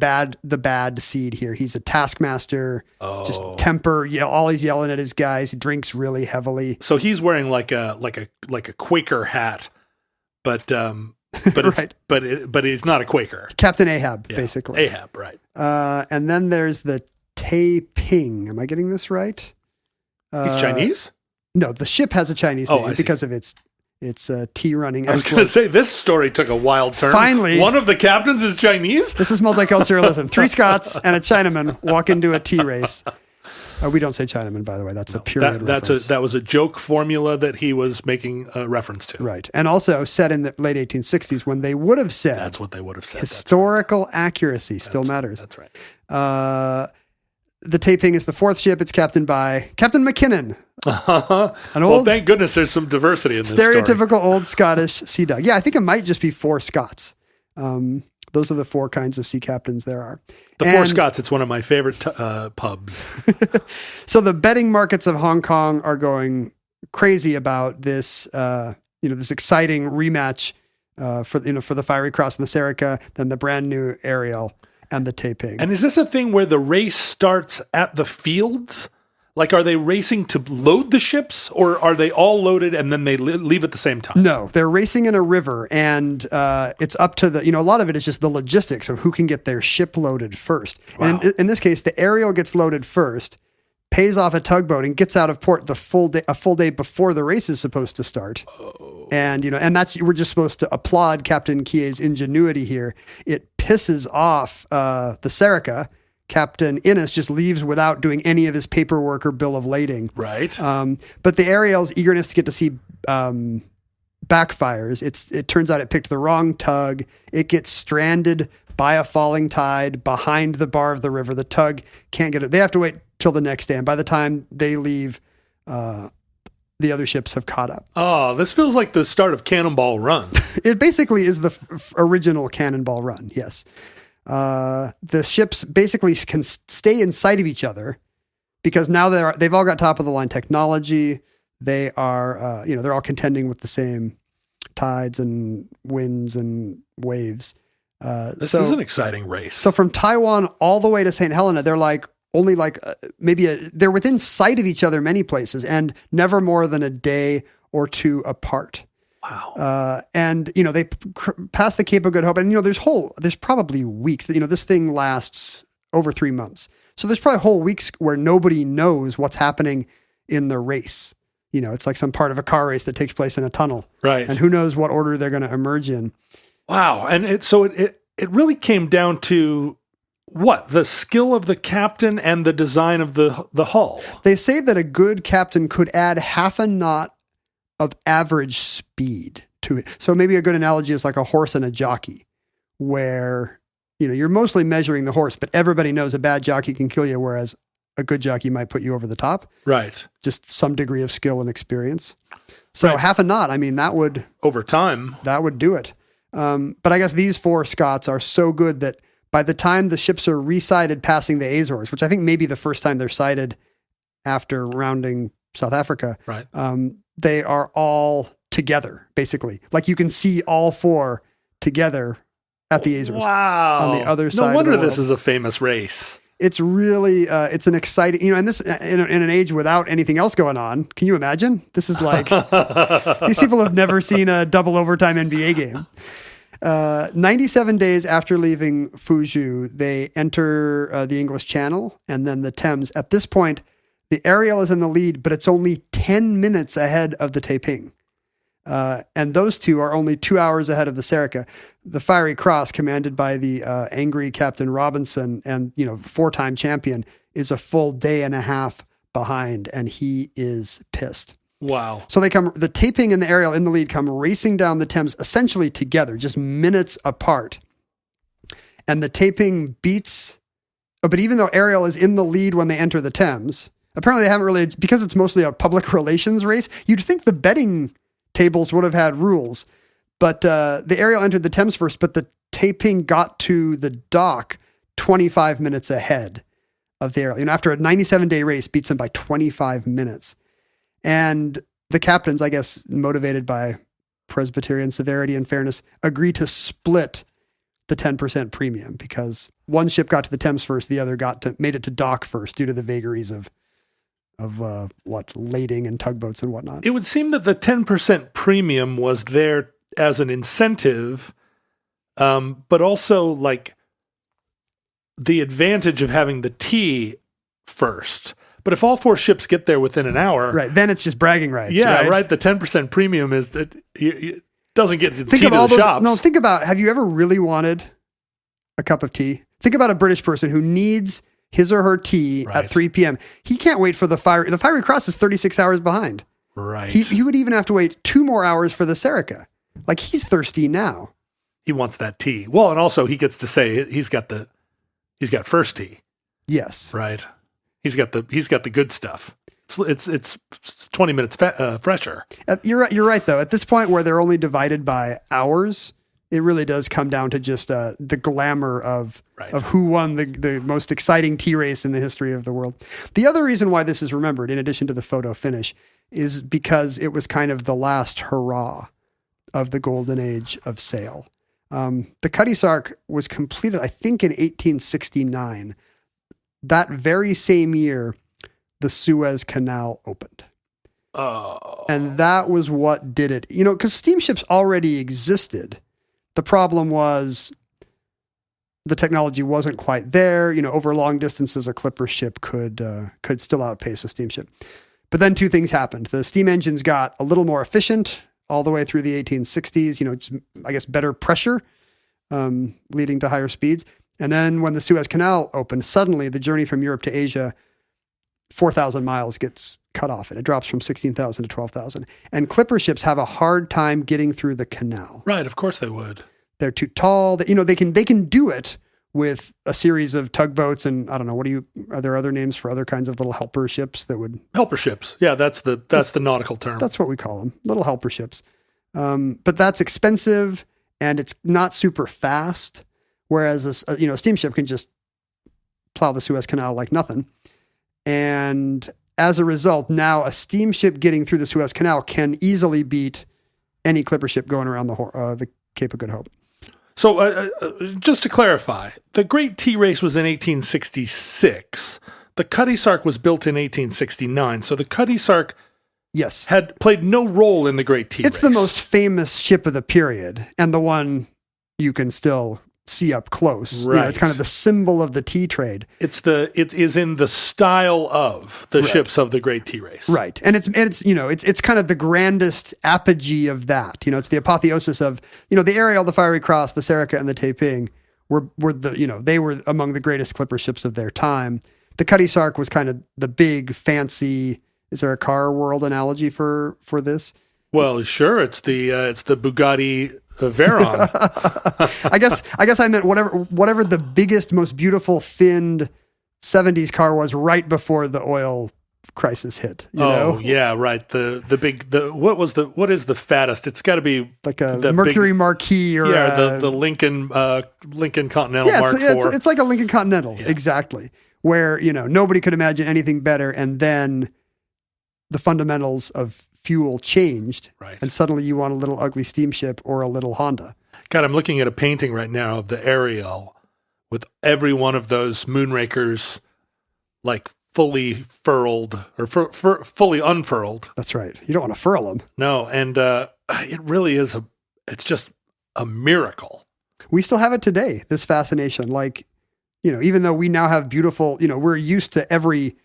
bad seed here. He's a taskmaster, just temper, always yelling at his guys. He drinks really heavily. So he's wearing like a Quaker hat, but right. but he's not a Quaker. Captain Ahab, basically. Ahab, right. And then there's the Taiping. Am I getting this right? He's Chinese? No, the ship has a Chinese name because of its tea running. I was going to say, this story took a wild turn. Finally. One of the captains is Chinese? This is multiculturalism. 3 Scots and a Chinaman walk into a tea race. We don't say Chinaman, by the way. That's a period reference. That was a joke formula that he was making a reference to. Right. And also set in the late 1860s when they would have said. That's what they would have said. Historical accuracy still matters. That's right. The Taiping is the 4th ship. It's captained by Captain McKinnon. Well, thank goodness there's some diversity in this stereotypical story. Old Scottish sea dog. Yeah, I think it might just be 4 Scots. Those are the 4 kinds of sea captains there are. The 4 Scots, it's one of my favorite pubs. So the betting markets of Hong Kong are going crazy about this, this exciting rematch for the Fiery Cross and the Serica, then the brand new Ariel and the Taiping. And is this a thing where the race starts at the fields? Like, are they racing to load the ships, or are they all loaded and then they leave at the same time? No, they're racing in a river, and it's up to a lot of it is just the logistics of who can get their ship loaded first. Wow. And in this case, the Ariel gets loaded first, pays off a tugboat, and gets out of port a full day before the race is supposed to start. Oh. And we're just supposed to applaud Captain Kie's ingenuity here. It pisses off the Serica. Captain Innes just leaves without doing any of his paperwork or bill of lading. Right. But the Ariel's eagerness to get to sea backfires. It turns out it picked the wrong tug. It gets stranded by a falling tide behind the bar of the river. The tug can't get it. They have to wait till the next day. And by the time they leave, the other ships have caught up. Oh, this feels like the start of Cannonball Run. It basically is the original Cannonball Run. Yes. The ships basically can stay in sight of each other because now they've all got top of the line technology. They are, they're all contending with the same tides and winds and waves. This is an exciting race. So from Taiwan all the way to St. Helena, they're they're within sight of each other many places and never more than a day or 2 apart. Wow. And they pass the Cape of Good Hope, and there's probably weeks. This thing lasts over 3 months, so there's probably whole weeks where nobody knows what's happening in the race. It's like some part of a car race that takes place in a tunnel, right? And who knows what order they're going to emerge in. Wow. And it really came down to what? The skill of the captain and the design of the hull. They say that a good captain could add half a knot of average speed to it. So maybe a good analogy is like a horse and a jockey, where, you're mostly measuring the horse, but everybody knows a bad jockey can kill you, whereas a good jockey might put you over the top. Right. Just some degree of skill and experience. So half a knot, that would... Over time. That would do it. But I guess these 4 Scots are so good that By the time the ships are resighted passing the Azores, which I think may be the first time they're sighted after rounding South Africa, right. They are all together, basically. Like you can see all four together at the Azores. Wow. On the other side No of wonder the world. this is a famous race. It's really, it's an exciting, and this in an age without anything else going on. Can you imagine? This is like, these people have never seen a double overtime NBA game. 97 days after leaving Fuzhou, they enter the English Channel and then the Thames. At this point, the Ariel is in the lead, but it's only 10 minutes ahead of the Taiping. And those two are only 2 hours ahead of the Serica. The Fiery Cross, commanded by the angry Captain Robinson and, four-time champion, is a full day and a half behind, and he is pissed. Wow. So the Taiping and the Ariel in the lead come racing down the Thames essentially together, just minutes apart. And the Taiping beats, but even though Ariel is in the lead when they enter the Thames, apparently they haven't really, because it's mostly a public relations race, you'd think the betting tables would have had rules. But the Ariel entered the Thames first, but the Taiping got to the dock 25 minutes ahead of the Ariel. After a 97-day race, beats them by 25 minutes. And the captains, I guess, motivated by Presbyterian severity and fairness, agreed to split the 10% premium because one ship got to the Thames first, the other made it to dock first due to the vagaries of lading and tugboats and whatnot. It would seem that the 10% premium was there as an incentive, but also like the advantage of having the tea first. But if all four ships get there within an hour, right, then it's just bragging rights. Yeah, right. The 10% premium is that it doesn't get the tea to the shops. No, think about, have you ever really wanted a cup of tea? Think about a British person who needs his or her tea at 3 p.m. He can't wait for the Fiery Cross is 36 hours behind. Right. He would even have to wait 2 more hours for the Serica. Like he's thirsty now. He wants that tea. Well, and also he gets to say he's got first tea. Yes. Right. He's got the good stuff. It's 20 minutes fresher. You're right though. At this point where they're only divided by hours, it really does come down to just the glamour of who won the most exciting tea race in the history of the world. The other reason why this is remembered, in addition to the photo finish, is because it was kind of the last hurrah of the golden age of sail. The Cutty Sark was completed, I think, in 1869. That very same year, the Suez Canal opened. Oh. And that was what did it. Because steamships already existed. The problem was the technology wasn't quite there. Over long distances, a clipper ship could still outpace a steamship. But then two things happened. The steam engines got a little more efficient all the way through the 1860s, just, I guess, better pressure, leading to higher speeds. And then when the Suez Canal opened, suddenly the journey from Europe to Asia, 4,000 miles gets cut off, and it drops from 16,000 to 12,000. And clipper ships have a hard time getting through the canal. Right, of course they would. They're too tall. They can do it with a series of tugboats and I don't know, are there other names for other kinds of little helper ships that would... Helper ships. Yeah, that's the nautical term. That's what we call them, little helper ships. But that's expensive and it's not super fast. Whereas a steamship can just plow the Suez Canal like nothing. And as a result, now a steamship getting through the Suez Canal can easily beat any clipper ship going around the Cape of Good Hope. So just to clarify, the Great Tea Race was in 1866. The Cutty Sark was built in 1869. So the Cutty Sark had played no role in the Great Tea Race. It's the most famous ship of the period and the one you can still see up close. Right. It's kind of the symbol of the tea trade. It is in the style of the ships of the Great Tea Race. Right. And it's kind of the grandest apogee of that. It's the apotheosis of, the Ariel, the Fiery Cross, the Serica, and the Taiping were they were among the greatest clipper ships of their time. The Cutty Sark was kind of the big fancy, is there a car world analogy for this? Well, sure. It's the Bugatti Veyron. I guess I meant whatever the biggest, most beautiful finned 70s car was right before the oil crisis hit. You know? Yeah, right. What is the fattest? It's got to be like a Mercury Marquis or the Lincoln Continental Mark IV. It's like a Lincoln Continental, exactly. Where nobody could imagine anything better, and then the fundamentals of fuel changed, right? And suddenly you want a little ugly steamship or a little Honda. God, I'm looking at a painting right now of the Ariel with every one of those moonrakers like fully furled or fully unfurled. That's right. You don't want to furl them. No, and it really is it's just a miracle. We still have it today, this fascination. Like, even though we now have beautiful, we're used to every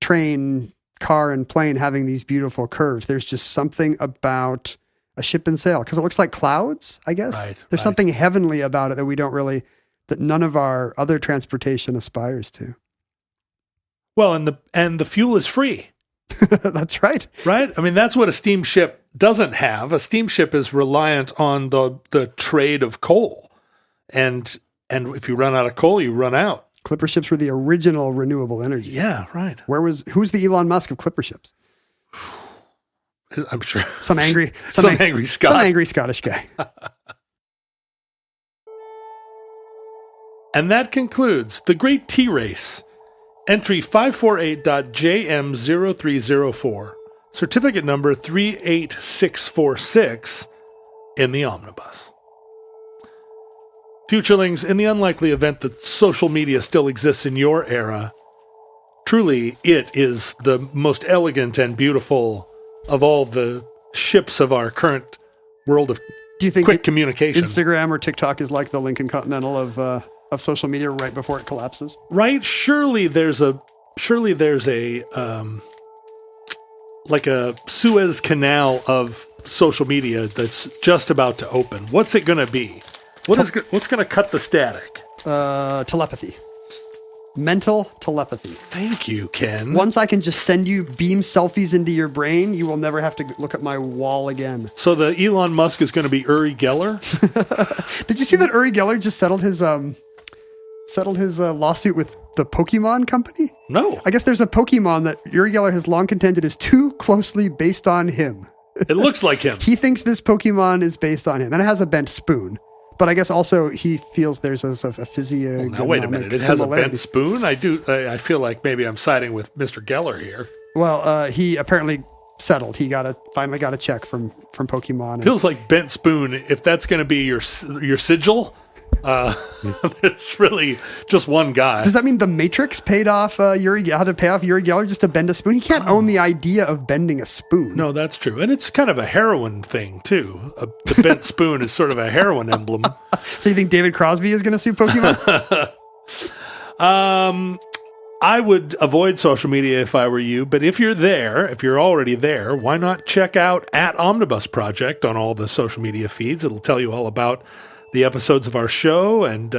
train, car, and plane having these beautiful curves. There's just something about a ship and sail because it looks like clouds, I guess. Right, There's something heavenly about it that none of our other transportation aspires to. Well, and the fuel is free. That's right. Right? I mean, that's what a steamship doesn't have. A steamship is reliant on the trade of coal. And if you run out of coal, you run out. Clipper ships were the original renewable energy. Yeah, right. Who's the Elon Musk of clipper ships? I'm sure. Some angry Scottish guy. And that concludes the Great Tea Race. Entry 548.JM0304. Certificate number 38646 in the omnibus. Futurelings, in the unlikely event that social media still exists in your era, truly it is the most elegant and beautiful of all the ships of our current world of quick communication. Instagram or TikTok is like the Lincoln Continental of social media right before it collapses? Right? Surely there's a like a Suez Canal of social media that's just about to open. What's it going to be? What's going to cut the static? Telepathy. Mental telepathy. Thank you, Ken. Once I can just send you beam selfies into your brain, you will never have to look at my wall again. So the Elon Musk is going to be Uri Geller? Did you see that Uri Geller just settled his lawsuit with the Pokemon company? No. I guess there's a Pokemon that Uri Geller has long contended is too closely based on him. It looks like him. He thinks this Pokemon is based on him, and it has a bent spoon. But I guess also he feels there's a physiognomic now, wait a minute. It has a bent spoon? I feel like maybe I'm siding with Mr. Geller here. Well, he apparently settled. He finally got a check from Pokemon. Feels like bent spoon. If that's going to be your sigil, it's really just one guy. Does that mean the Matrix paid off had to pay off Uri Geller just to bend a spoon? He can't own the idea of bending a spoon. No, that's true. And it's kind of a heroin thing, too. The bent spoon is sort of a heroin emblem. So you think David Crosby is going to sue Pokemon? I would avoid social media if I were you, but if you're already there, why not check out @Omnibus Project on all the social media feeds? It'll tell you all about the episodes of our show, and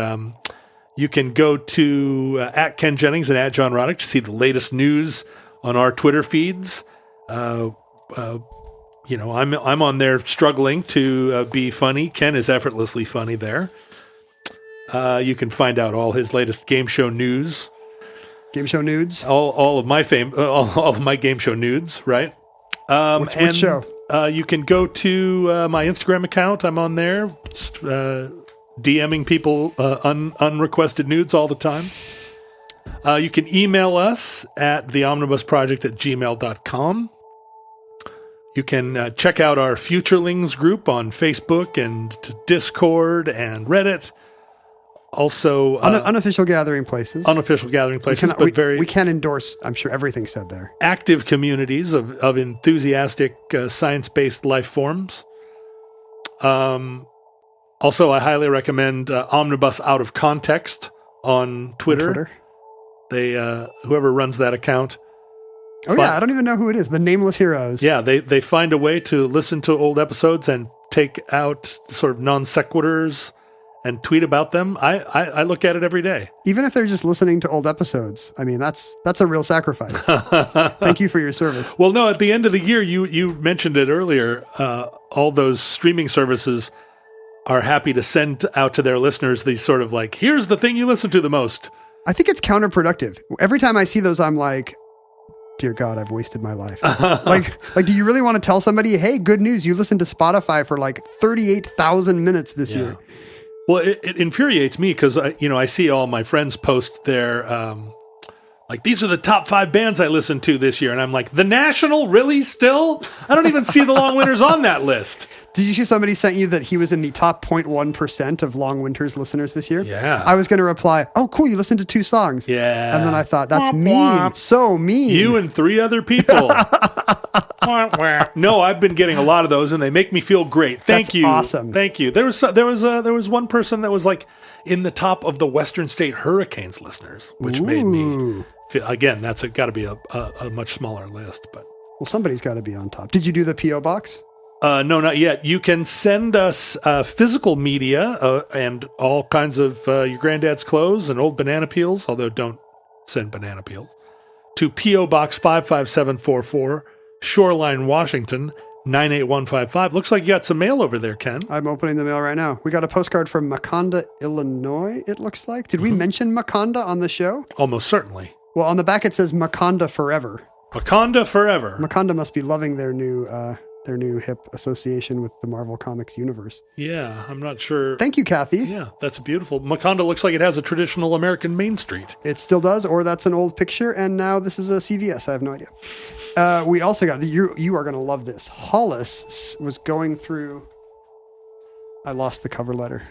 you can go to @Ken Jennings and @John Roddick to see the latest news on our Twitter feeds. I'm on there struggling to be funny. Ken is effortlessly funny there. You can find out all his latest game show news. Game show nudes? All of my all of my game show nudes, right? Which show? You can go to my Instagram account. I'm on there, DMing people unrequested nudes all the time. You can email us at theomnibusproject@gmail.com. You can check out our Futurelings group on Facebook and Discord and Reddit. Also, unofficial gathering places. We can't endorse, I'm sure, everything said there. Active communities of enthusiastic science-based life forms. Also, I highly recommend Omnibus Out of Context on Twitter. They whoever runs that account. I don't even know who it is. The Nameless Heroes. Yeah, they find a way to listen to old episodes and take out sort of non sequiturs and tweet about them. I look at it every day. Even if they're just listening to old episodes, I mean, that's a real sacrifice. Thank you for your service. Well, no, at the end of the year, you mentioned it earlier, all those streaming services are happy to send out to their listeners these sort of like, here's the thing you listen to the most. I think it's counterproductive. Every time I see those, I'm like, dear God, I've wasted my life. like, do you really want to tell somebody, hey, good news, you listened to Spotify for like 38,000 minutes this year? Well, it infuriates me because, I see all my friends post their, like, these are the top 5 bands I listened to this year. And I'm like, The National? Really? Still? I don't even see the Long Winters on that list. Did you see somebody sent you that he was in the top 0.1% of Long Winter's listeners this year? Yeah. I was going to reply, oh, cool, you listened to 2 songs. Yeah. And then I thought, that's mean. So mean. You and 3 other people. No, I've been getting a lot of those, and they make me feel great. Thank you. Awesome. Thank you. There was one person that was like in the top of the Western State Hurricanes listeners, which made me feel, again, that's got to be a much smaller list. But well, somebody's got to be on top. Did you do the P.O. box? No, not yet. You can send us physical media and all kinds of your granddad's clothes and old banana peels, although don't send banana peels, to P.O. Box 55744, Shoreline, Washington, 98155. Looks like you got some mail over there, Ken. I'm opening the mail right now. We got a postcard from Maconda, Illinois, it looks like. Did we mention Maconda on the show? Almost certainly. Well, on the back it says Maconda Forever. Maconda Forever. Maconda must be loving their new hip association with the Marvel Comics universe. Yeah, I'm not sure. Thank you, Kathy. Yeah, that's beautiful. Maconda looks like it has a traditional American Main Street. It still does, or that's an old picture, and now this is a CVS. I have no idea. We also got, you are going to love this. Hollis was going through, I lost the cover letter.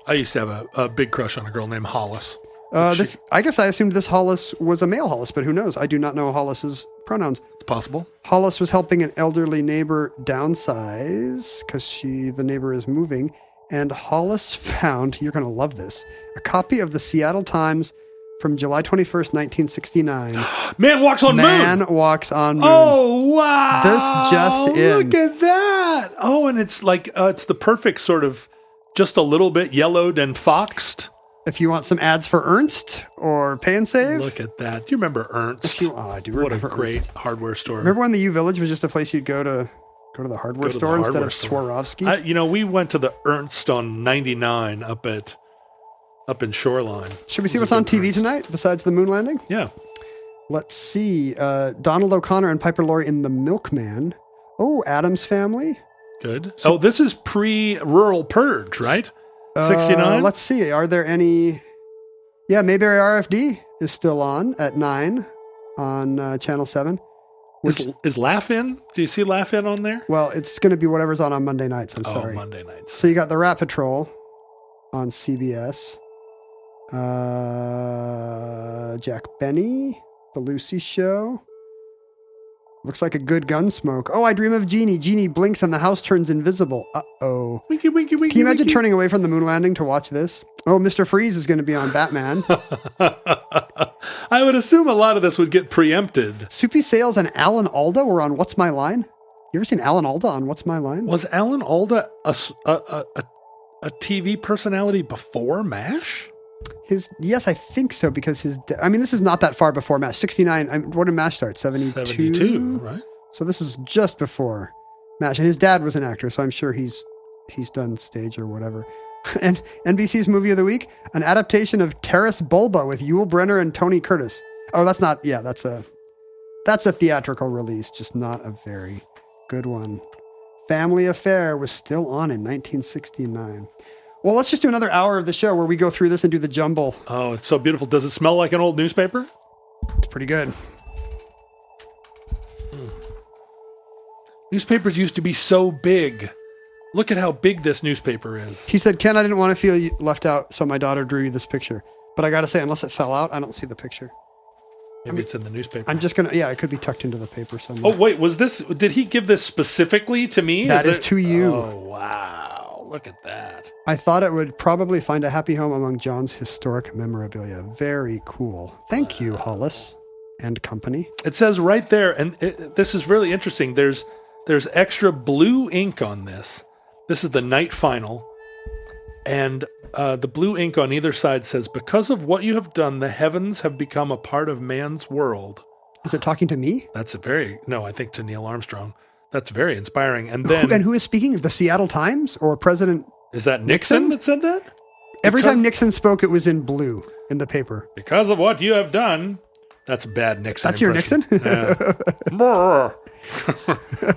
I used to have a big crush on a girl named Hollis. I guess I assumed this Hollis was a male Hollis, but who knows? I do not know Hollis's pronouns. It's possible. Hollis was helping an elderly neighbor downsize because the neighbor is moving, and Hollis found, you're going to love this, a copy of the Seattle Times from July 21st, 1969. Man Walks on Moon. Man Walks on Moon. Oh, wow. This just in. Look at that. Oh, and it's like, it's the perfect sort of, just a little bit yellowed and foxed. If you want some ads for Ernst or Pay and Save. Look at that. Do you remember Ernst? I do remember. What a great Ernst. hardware store. Remember when the U Village was just a place you'd go to the hardware store instead of Swarovski? We went to the Ernst on 99 up in Shoreline. Should we see what's on TV tonight besides the moon landing? Yeah. Let's see. Donald O'Connor and Piper Laurie in The Milkman. Oh, Addams Family. Good. So, this is pre-Rural Purge, right? 69? Let's see. Are there any... Yeah, Mayberry RFD is still on at 9 on Channel 7. Is Laugh In? Do you see Laugh In on there? Well, it's going to be whatever's on Monday nights. I'm sorry. Monday nights. So you got The Rat Patrol on CBS. Jack Benny, The Lucy Show. Looks like a good Gunsmoke. Oh, I Dream of Jeannie. Jeannie blinks and the house turns invisible. Uh-oh. Winky, winky, winky, Can you imagine winky. turning away from the moon landing to watch this? Oh, Mr. Freeze is going to be on Batman. I would assume a lot of this would get preempted. Soupy Sales and Alan Alda were on What's My Line? You ever seen Alan Alda on What's My Line? Was Alan Alda a TV personality before MASH? Yes, I think so, because this is not that far before MASH. 69, what did MASH start? 72? 72, right? So this is just before MASH. And his dad was an actor, so I'm sure he's done stage or whatever. And NBC's Movie of the Week, an adaptation of Terrace Bulba with Yul Brynner and Tony Curtis. Oh, that's a theatrical release, just not a very good one. Family Affair was still on in 1969. Well, let's just do another hour of the show where we go through this and do the jumble. Oh, it's so beautiful. Does it smell like an old newspaper? It's pretty good. Newspapers used to be so big. Look at how big this newspaper is. He said, Ken, I didn't want to feel left out, so my daughter drew you this picture. But I got to say, unless it fell out, I don't see the picture. Maybe it's in the newspaper. I'm just going to, it could be tucked into the paper somewhere. Oh, wait, did he give this specifically to me? That is to you. Oh, wow. Look at that. I thought it would probably find a happy home among John's historic memorabilia. Very cool. Thank you, Hollis and company. It says right there, and this is really interesting. There's extra blue ink on this. This is the night final. And the blue ink on either side says, because of what you have done, the heavens have become a part of man's world. Is it talking to me? I think to Neil Armstrong. That's very inspiring. And then, who is speaking? The Seattle Times or President? Is that Nixon that said that? Every time Nixon spoke, it was in blue in the paper. Because of what you have done, That's a bad Nixon. That's your impression. Nixon? Yeah.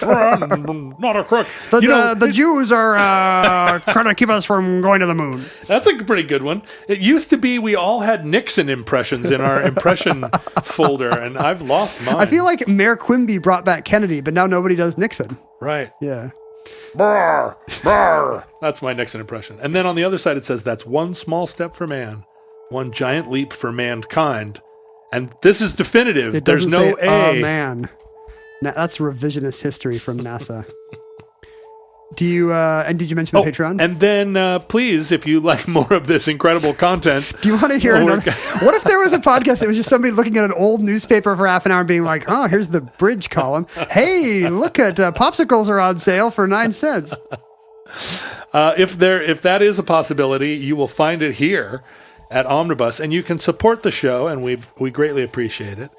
I'm not a crook. The Jews are trying to keep us from going to the moon. That's a pretty good one. It used to be we all had Nixon impressions in our impression folder, and I've lost mine. I feel like Mayor Quimby brought back Kennedy, but now nobody does Nixon. Right. Yeah. Brr, brr. That's my Nixon impression. And then on the other side it says, that's one small step for man, one giant leap for mankind. And this is definitive. It There's doesn't no say, A. Oh, man. Now, that's revisionist history from NASA. Do you, and did you mention the Patreon? And then, please, if you like more of this incredible content. Do you want to hear another? What if there was a podcast that was just somebody looking at an old newspaper for half an hour and being like, oh, here's the bridge column. Hey, look at popsicles are on sale for 9 cents. If that is a possibility, you will find it here at Omnibus, and you can support the show, and we greatly appreciate it,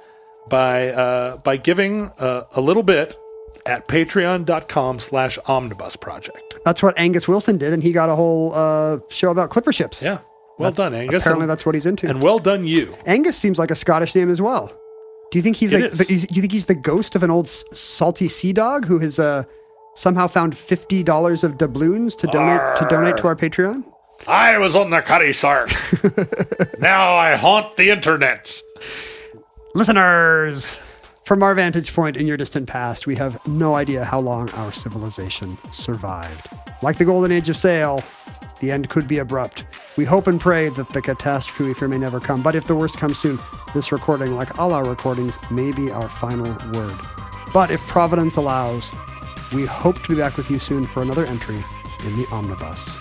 by giving a little bit at patreon.com/omnibus project. That's what Angus Wilson did, and he got a whole show about clipper ships. Yeah. Well done, Angus. Apparently that's what he's into. And well done you. Angus seems like a Scottish name as well. Do you think he's do you think he's the ghost of an old salty sea dog who has somehow found $50 of doubloons to donate to our Patreon? I was on the cuddy, sir. Now I haunt the internet. Listeners, from our vantage point in your distant past, we have no idea how long our civilization survived. Like the golden age of sail, the end could be abrupt. We hope and pray that the catastrophe we fear may never come. But if the worst comes soon, this recording, like all our recordings, may be our final word. But if Providence allows, we hope to be back with you soon for another entry in the Omnibus.